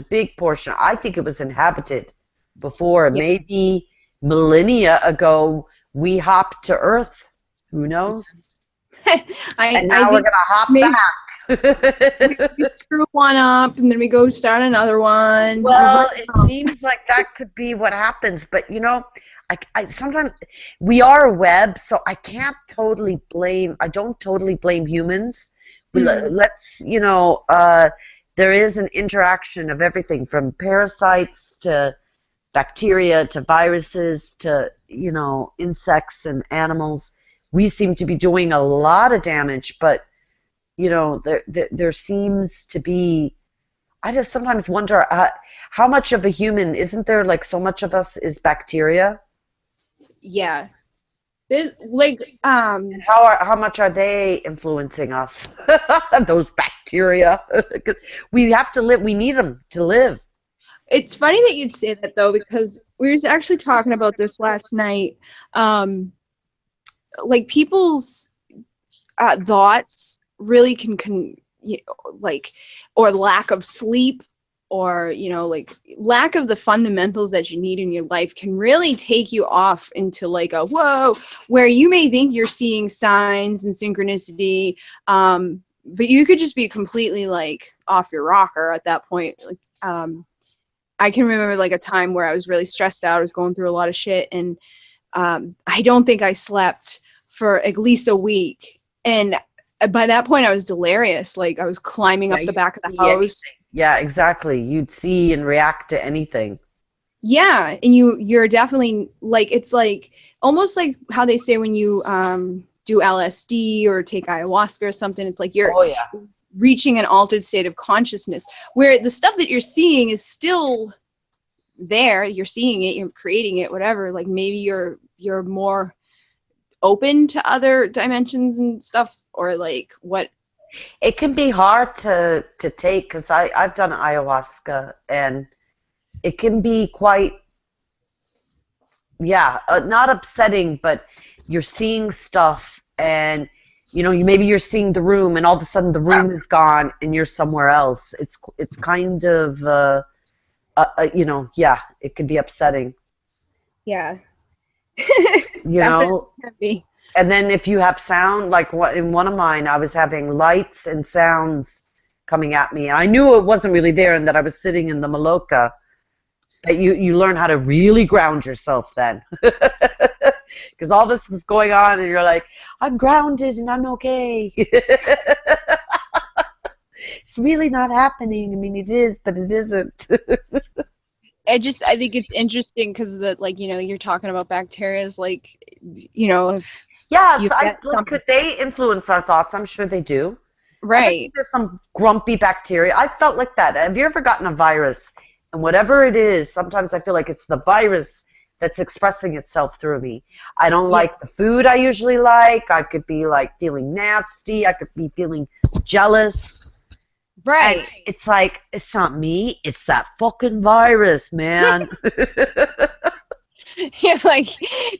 big portion. I think it was inhabited before, Yeah. maybe millennia ago. We hopped to Earth. Who knows? And I now we're think gonna hop maybe back. we screw one up and then we go start another one. We run Well, it seems like that could be what happens, but you know, I sometimes we are a web, so I can't totally blame. I don't totally blame humans. Let's, you know, there is an interaction of everything from parasites to bacteria to viruses to, you know, insects and animals. We seem to be doing a lot of damage, but you know, there seems to be. I just sometimes wonder how much of a human isn't there? Like so much of us is bacteria. Yeah. There's like And how much are they influencing us? Those bacteria. 'Cause we have to live. We need them to live. it's funny that you'd say that though, because we were actually talking about this last night. Like people's thoughts really can you know, like, or lack of sleep, or you know, like lack of the fundamentals that you need in your life can really take you off into like a whoa, where you may think you're seeing signs and synchronicity, but you could just be completely like off your rocker at that point. Like I can remember like a time where I was really stressed out. I was going through a lot of shit, and I don't think I slept for at least a week. And by that point, I was delirious. Like I was climbing Yeah, up the you'd back of the see house. anything. Yeah, exactly. You'd see and react to anything. Yeah, and you're definitely like, it's like almost like how they say when you do LSD or take ayahuasca or something. It's like you're Oh yeah. reaching an altered state of consciousness where the stuff that you're seeing is still there. You're seeing it, you're creating it, whatever. Like maybe you're more open to other dimensions and stuff, or like what? It can be hard to take, because I've done ayahuasca, and it can be quite, not upsetting, but you're seeing stuff, and maybe you're seeing the room, and all of a sudden the room is gone and you're somewhere else. It's kind of it can be upsetting. Yeah. Can be. And then if you have sound, like in one of mine, I was having lights and sounds coming at me, and I knew it wasn't really there, and that I was sitting in the Maloka. But you learn how to really ground yourself then. Because all this is going on, and you're like, I'm grounded and I'm okay. It's really not happening. I mean, it is, but it isn't. I think it's interesting because you're talking about bacterias, if Could they influence our thoughts? I'm sure they do. Right. There's some grumpy bacteria. I felt like that. Have you ever gotten a virus? And whatever it is, sometimes I feel like it's the virus that's expressing itself through me. I don't like the food I usually like. I could be like feeling nasty. I could be feeling jealous. Right. And it's like, it's not me. It's that fucking virus, man. Yeah, like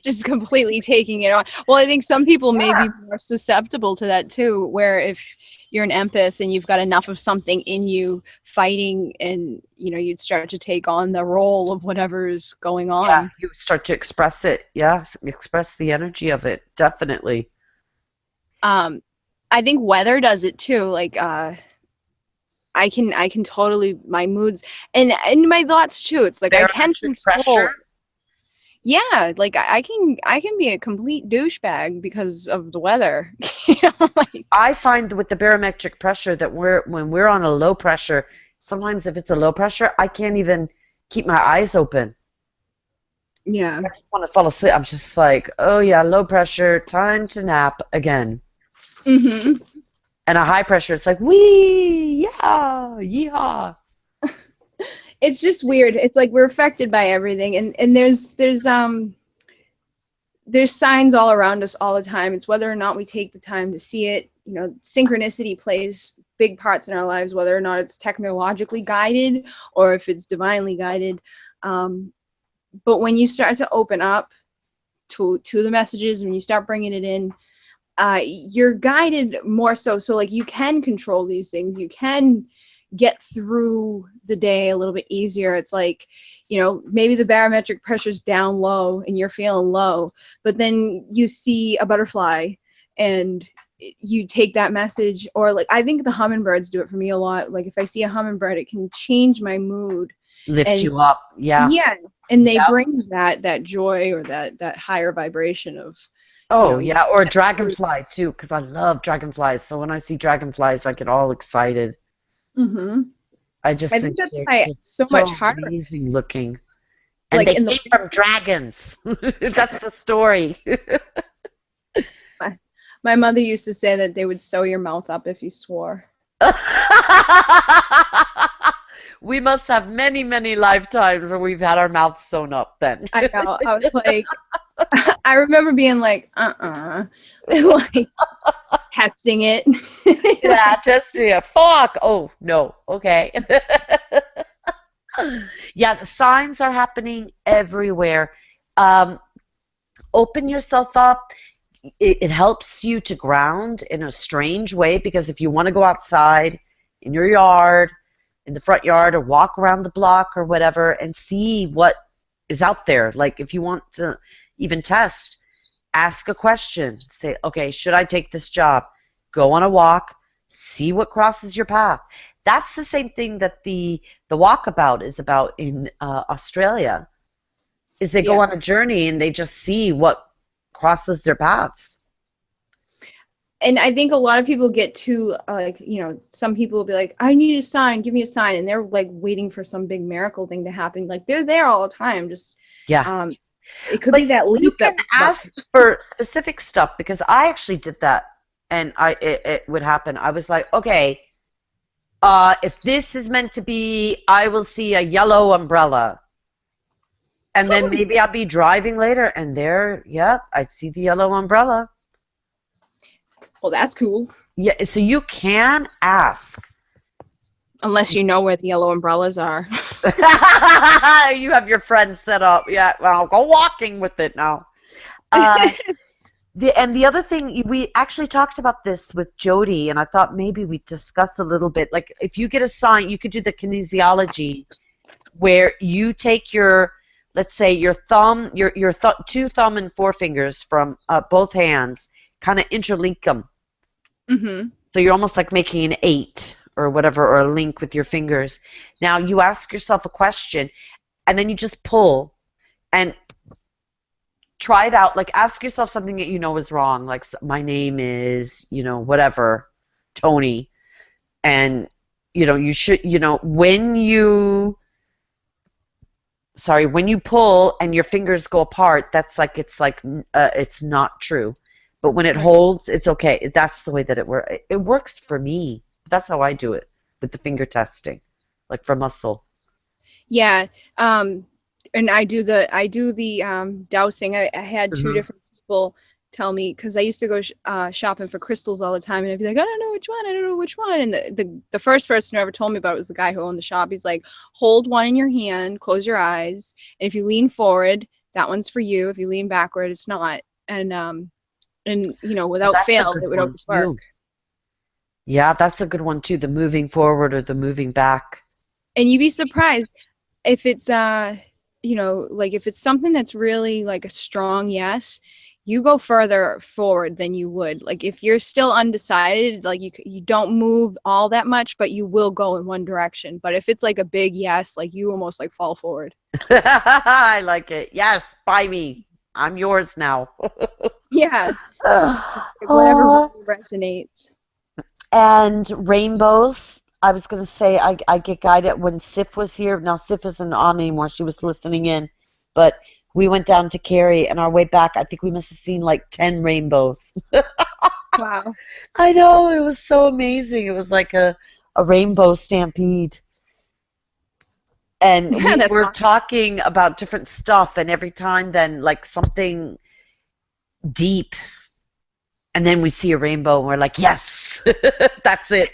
just completely taking it on. Well, I think some people may be more susceptible to that too, where if you're an empath and you've got enough of something in you fighting, and you'd start to take on the role of whatever's going on. Yeah, you start to express it. Yeah, express the energy of it. Definitely. I think weather does it too. Like I can totally, my moods and my thoughts too. It's like I can control. Pressure. Yeah, like I can be a complete douchebag because of the weather. I find with the barometric pressure that when we're on a low pressure, sometimes if it's a low pressure, I can't even keep my eyes open. Yeah. I just want to fall asleep. I'm just like, oh yeah, low pressure, time to nap again. Mm-hmm. And a high pressure, it's like, wee, yeah, yeehaw. It's just weird. It's like we're affected by everything, and there's signs all around us all the time. It's whether or not we take the time to see it. Synchronicity plays big parts in our lives, whether or not it's technologically guided or if it's divinely guided. But when you start to open up to the messages, when you start bringing it in, you're guided more so like you can control these things. You can get through the day a little bit easier. It's like, maybe the barometric pressure's down low and you're feeling low, but then you see a butterfly and you take that message. Or like, I think the hummingbirds do it for me a lot. Like if I see a hummingbird, it can change my mood, lift you up. Yeah. And they bring that joy or that higher vibration of or dragonfly too, because I love dragonflies. So when I see dragonflies, I get all excited. Mm-hmm. I think that's why it's so much harder. Amazing looking. And like they came from dragons. That's the story. My mother used to say that they would sew your mouth up if you swore. We must have many, many lifetimes where we've had our mouths sewn up then. I know. I was like, I remember being like, like testing it. Yeah, testing it. Fuck. Oh, no. Okay. Yeah, the signs are happening everywhere. Open yourself up. It helps you to ground in a strange way, because if you want to go outside in your yard, in the front yard, or walk around the block or whatever and see what is out there, like if you want to even test, ask a question. Say, okay, should I take this job? Go on a walk, see what crosses your path. That's the same thing that the walkabout is about in Australia, is they go on a journey and they just see what crosses their paths. And I think a lot of people get too, some people will be like, I need a sign, give me a sign. And they're like waiting for some big miracle thing to happen. Like they're there all the time. Just, it could be that leaf. You can ask for specific stuff, because I actually did that, and it would happen. I was like, okay, if this is meant to be, I will see a yellow umbrella. And then maybe I'll be driving later, and there, I'd see the yellow umbrella. Well, that's cool. Yeah, so you can ask. Unless you know where the yellow umbrellas are. You have your friends set up. Yeah, well, go walking with it now. The other thing, we actually talked about this with Jody, and I thought maybe we'd discuss a little bit. Like, if you get a sign, you could do the kinesiology, where you take your, let's say, your thumb, your two thumb and forefingers from both hands, kind of interlink them. Mm-hmm. So you're almost like making an 8 or whatever, or a link with your fingers. Now you ask yourself a question, and then you just pull and try it out. Like, ask yourself something that you know is wrong. Like, my name is, whatever, Tony. And, you should, when you pull and your fingers go apart, that's like, it's not true. But when it holds, it's okay. That's the way that it works. It works for me. That's how I do it with the finger testing, like for muscle. Yeah. And I do the dowsing. I had two different people tell me, because I used to go shopping for crystals all the time, and I'd be like, I don't know which one. And the first person who ever told me about it was the guy who owned the shop. He's like, hold one in your hand, close your eyes, and if you lean forward, that one's for you. If you lean backward, it's not. And without fail, it would always work. Yeah, that's a good one too. The moving forward or the moving back. And you'd be surprised if it's like if it's something that's really like a strong yes, you go further forward than you would. Like if you're still undecided, like you don't move all that much, but you will go in one direction. But if it's like a big yes, like you almost like fall forward. I like it. Yes, buy me. I'm yours now. Yeah. Whatever resonates. And rainbows. I was going to say I get guided when Sif was here. Now Sif isn't on anymore. She was listening in. But we went down to Cary, and our way back, I think we must have seen like 10 rainbows. Wow. I know. It was so amazing. It was like a rainbow stampede. And we were awesome. Talking about different stuff, and every time then like something deep, and then we see a rainbow, and we're like, yes, that's it.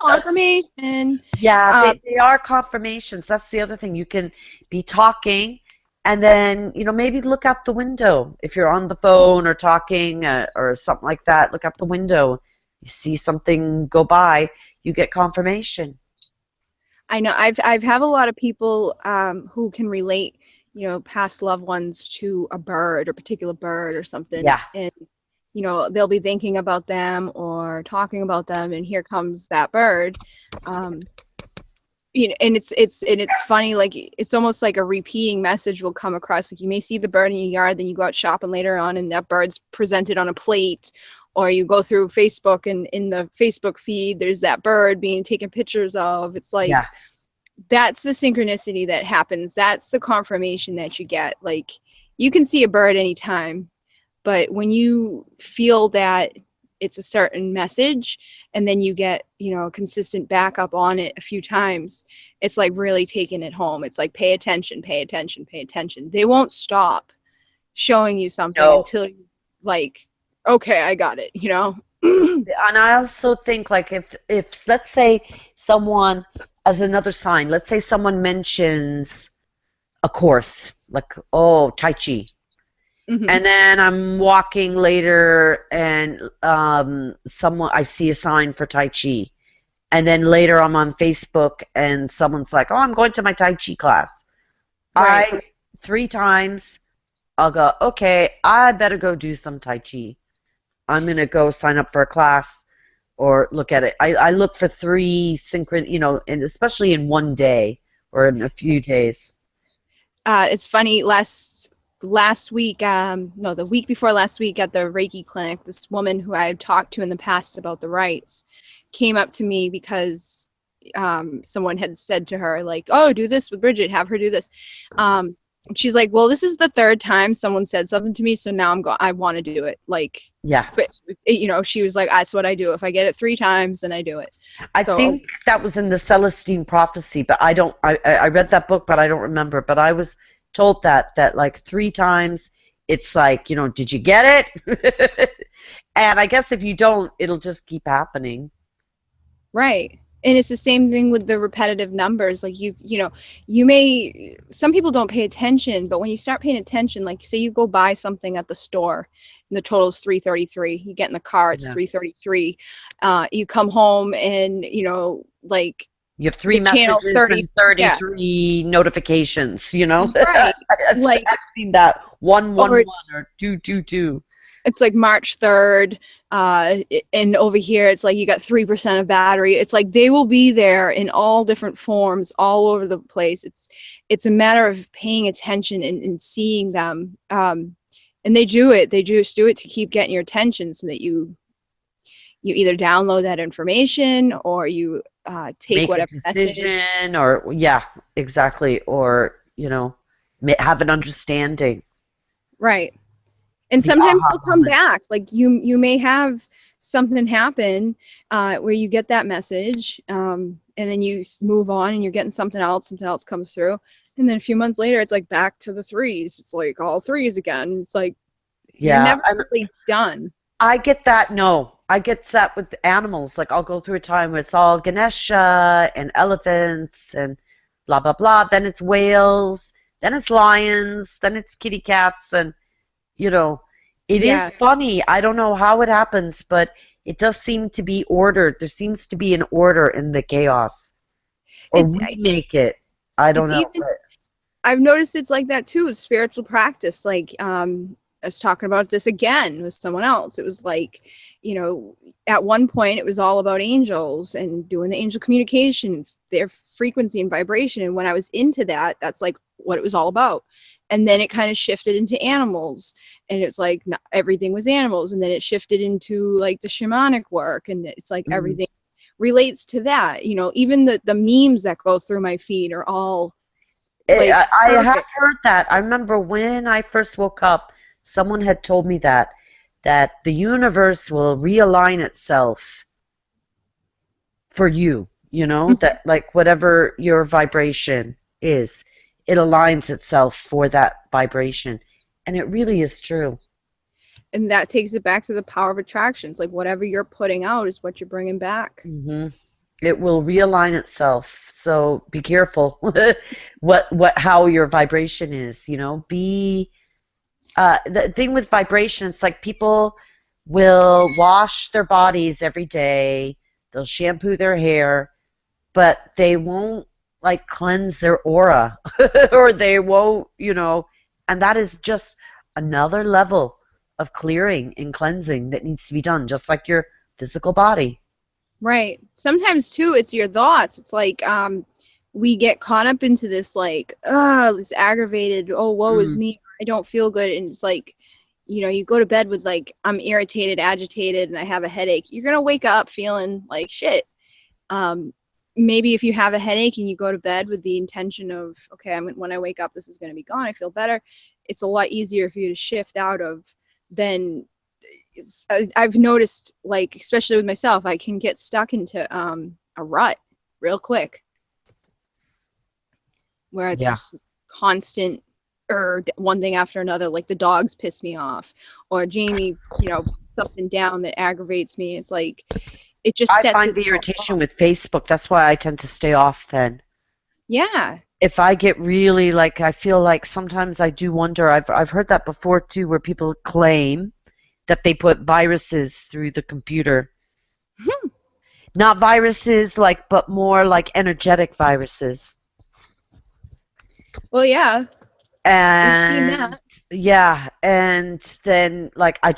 Confirmation. Yeah, they are confirmations. That's the other thing. You can be talking, and then, maybe look out the window. If you're on the phone or talking or something like that, look out the window. You see something go by, you get confirmation. I know. I've have a lot of people who can relate, past loved ones to a bird or particular bird or something. Yeah. And they'll be thinking about them or talking about them, and here comes that bird. And it's funny, like it's almost like a repeating message will come across. Like you may see the bird in your yard, then you go out shopping later on, and that bird's presented on a plate. Or you go through Facebook, and in the Facebook feed, there's that bird being taken pictures of. It's like, that's the synchronicity that happens. That's the confirmation that you get. Like, you can see a bird anytime, but when you feel that it's a certain message, and then you get, a consistent backup on it a few times, it's like really taking it home. It's like, pay attention, pay attention, pay attention. They won't stop showing you something until you like, okay, I got it, And I also think, like, if let's say someone, as another sign, let's say someone mentions a course, like, Tai Chi. Mm-hmm. And then I'm walking later, and I see a sign for Tai Chi. And then later I'm on Facebook, and someone's like, I'm going to my Tai Chi class. Right. 3 times, I'll go, okay, I better go do some Tai Chi. I'm going to go sign up for a class or look at it. I look for 3 and especially in one day or in a few days. It's funny, last week, the week before last week at the Reiki clinic, this woman who I had talked to in the past about the rites came up to me because someone had said to her, like, oh, do this with Bridget, have her do this. She's like, well, this is the 3rd time someone said something to me, so now I want to do it. Like, yeah. But, she was like, that's what I do. If I get it 3 times, then I do it. I think that was in the Celestine Prophecy, but I read that book, but I don't remember. But I was told that like 3 times it's like, did you get it? And I guess if you don't, it'll just keep happening. Right. And it's the same thing with the repetitive numbers. Like some people don't pay attention, but when you start paying attention, like say you go buy something at the store and the total is 333, you get in the car, it's 333. You come home and, like you have 3 the channel messages 30, and 33 notifications, Right. I've seen that 111 or 222. It's like March 3rd, and over here it's like you got 3% of battery. It's like they will be there in all different forms all over the place. It's a matter of paying attention and seeing them. And they just do it to keep getting your attention so that you either download that information or you take Make whatever a decision message. or exactly, or have an understanding. Right. And The sometimes aha they'll come moment. back. Like you may have something happen where you get that message, and then you move on and you're getting something else comes through. And then a few months later, it's like back to the threes. It's like all threes again. It's like you're never really done. I get that. No, I get that with animals. Like I'll go through a time where it's all Ganesha and elephants and blah, blah, blah. Then it's whales. Then it's lions. Then it's kitty cats. And it is funny. I don't know how it happens, but it does seem to be ordered. There seems to be an order in the chaos. Or we make it. I don't know. I've noticed it's like that too with spiritual practice. Like I was talking about this again with someone else. It was like, at one point it was all about angels and doing the angel communication, their frequency and vibration. And when I was into that, that's like what it was all about. And then it kind of shifted into animals, and it's like not everything was animals. And then it shifted into like the shamanic work, and it's like everything relates to that. Even the memes that go through my feed are all like I have heard that. I remember when I first woke up, someone had told me that the universe will realign itself for you, that like whatever your vibration is, it aligns itself for that vibration. And it really is true. And that takes it back to the power of attractions. Like whatever you're putting out is what you're bringing back. Mm-hmm. It will realign itself. So be careful how your vibration is, be the thing with vibration, it's like people will wash their bodies every day, they'll shampoo their hair, but they won't like cleanse their aura or they won't, and that is just another level of clearing and cleansing that needs to be done, just like your physical body. Right. Sometimes too, it's your thoughts. It's like we get caught up into this like, this aggravated, woe is me, I don't feel good. And it's like, you go to bed with like, I'm irritated, agitated, and I have a headache. You're going to wake up feeling like shit. Maybe if you have a headache and you go to bed with the intention of, okay, when I wake up, this is going to be gone, I feel better. It's a lot easier for you to shift out of than I've noticed, like, especially with myself, I can get stuck into a rut real quick where it's just constant one thing after another. Like the dogs piss me off, or Jamie, something down that aggravates me. It's like it just sets. I find the irritation with Facebook. That's why I tend to stay off then. Yeah. If I get really like, I feel like sometimes I do wonder. I've heard that before too, where people claim that they put viruses through the computer. Not viruses, but more like energetic viruses. Well, yeah. And we've seen that. Yeah, and then I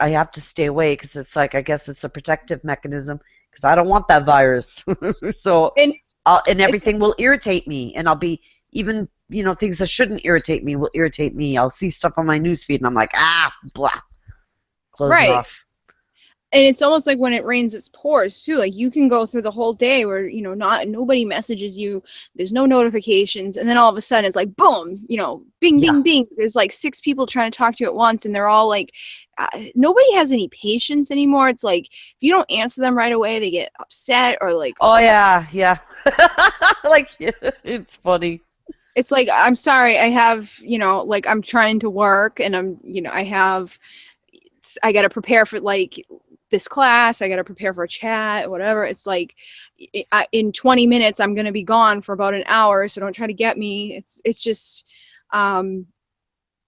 have to stay away because it's like, I guess it's a protective mechanism because I don't want that virus. So and everything will irritate me, and I'll be even things that shouldn't irritate me will irritate me. I'll see stuff on my newsfeed and I'm like, blah. Close it off. And it's almost like when it rains, it's pours too. Like you can go through the whole day where nobody messages you, there's no notifications, and then all of a sudden it's like boom, bing, bing, bing. There's like 6 people trying to talk to you at once, and they're all like, nobody has any patience anymore. It's like if you don't answer them right away, they get upset or like. Oh yeah. Like it's funny. it's like, I'm sorry, I have, like I'm trying to work and I got to prepare for like this class. I got to prepare for a chat, whatever. It's like in 20 minutes, I'm going to be gone for about an hour. So don't try to get me. It's just,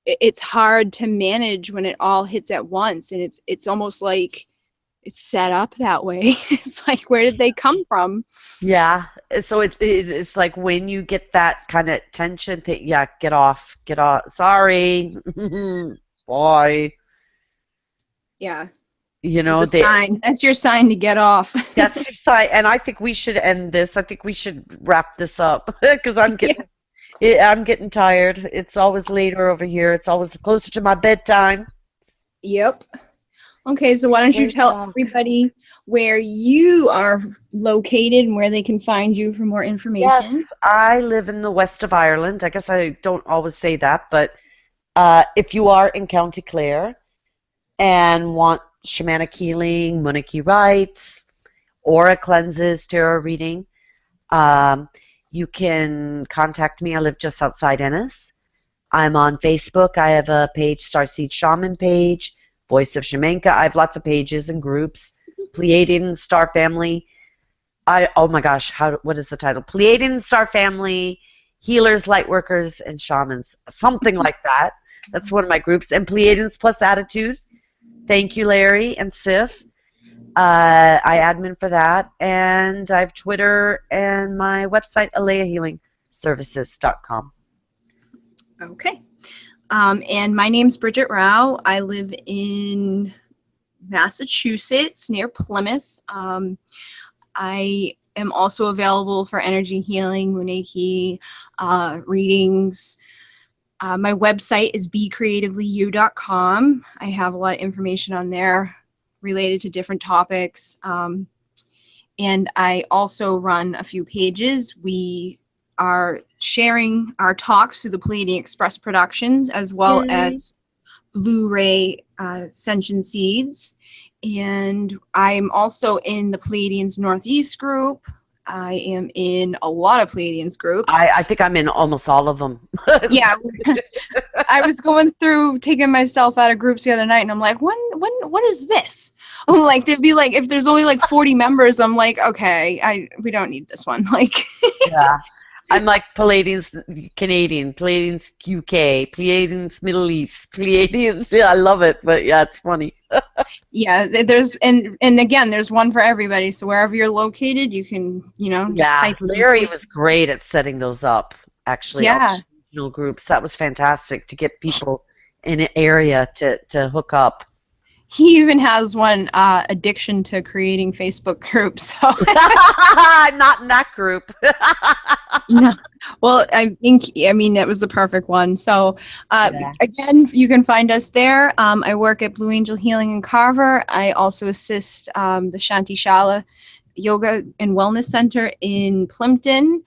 it's hard to manage when it all hits at once. And it's almost like it's set up that way. It's like, where did they come from? Yeah. So it's like when you get that kind of tension, yeah, get off. Sorry. Bye. Yeah. It's a sign. That's your sign to get off. That's your sign. And I think we should end this. I think we should wrap this up because I'm getting tired. It's always later over here. It's always closer to my bedtime. Yep. Okay, so why don't you tell everybody where you are located and where they can find you for more information? Yes, I live in the west of Ireland. I guess I don't always say that, but if you are in County Clare and want shamanic healing, Munich rites, aura cleanses, tarot reading, you can contact me. I live just outside Ennis. I'm on Facebook. I have a page, Starseed Shaman page, Voice of Shamanka. I have lots of pages and groups. Pleiadian Star Family. Oh my gosh, what is the title? Pleiadian Star Family, Healers, Lightworkers, and Shamans. Something like that. That's one of my groups. And Pleiadians Plus Attitude. Thank you, Larry and Sif. I admin for that. And I have Twitter and my website, alayahealingservices.com. Okay. And my name's Bridget Rau. I live in Massachusetts, near Plymouth. I am also available for energy healing, Muneki, readings. My website is becreativelyu.com. I have a lot of information on there related to different topics. And I also run a few pages. We are sharing our talks through the Pleiadian Express Productions, as well as Blu-ray Ascension Seeds. And I'm also in the Pleiadians Northeast group. I am in a lot of Pleiadians groups. I think I'm in almost all of them. Yeah. I was going through taking myself out of groups the other night, and I'm like, what is this? I'm like, they'd be like, if there's only like 40 members, I'm like, okay, we don't need this one. Like, yeah. I'm like Pleiadians Canadian, Pleiadians UK, Pleiadians Middle East, Pleiadians. Yeah, I love it, but yeah, it's funny. Yeah, there's and again, there's one for everybody. So wherever you're located, you can just type. Larry was great at setting those up. Actually, yeah, regional groups. That was fantastic to get people in an area to hook up. He even has one addiction to creating Facebook groups. So. I'm not in that group. No. Well, I mean, it was the perfect one. So, again, you can find us there. I work at Blue Angel Healing in Carver. I also assist the Shanti Shala Yoga and Wellness Center in Plimpton.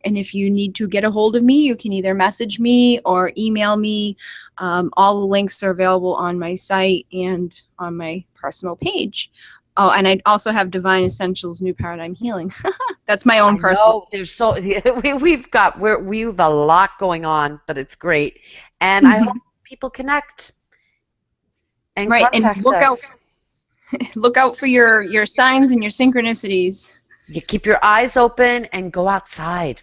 And if you need to get a hold of me, you can either message me or email me. All the links are available on my site and on my personal page. Oh, and I also have Divine Essentials New Paradigm Healing. That's my own personal. There's we've a lot going on, but it's great, and I hope people connect and contact us. Look out for your signs and your synchronicities. You keep your eyes open and go outside.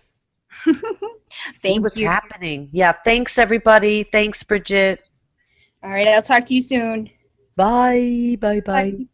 See what's happening. Yeah, thanks everybody. Thanks, Bridget. All right, I'll talk to you soon. Bye. Bye.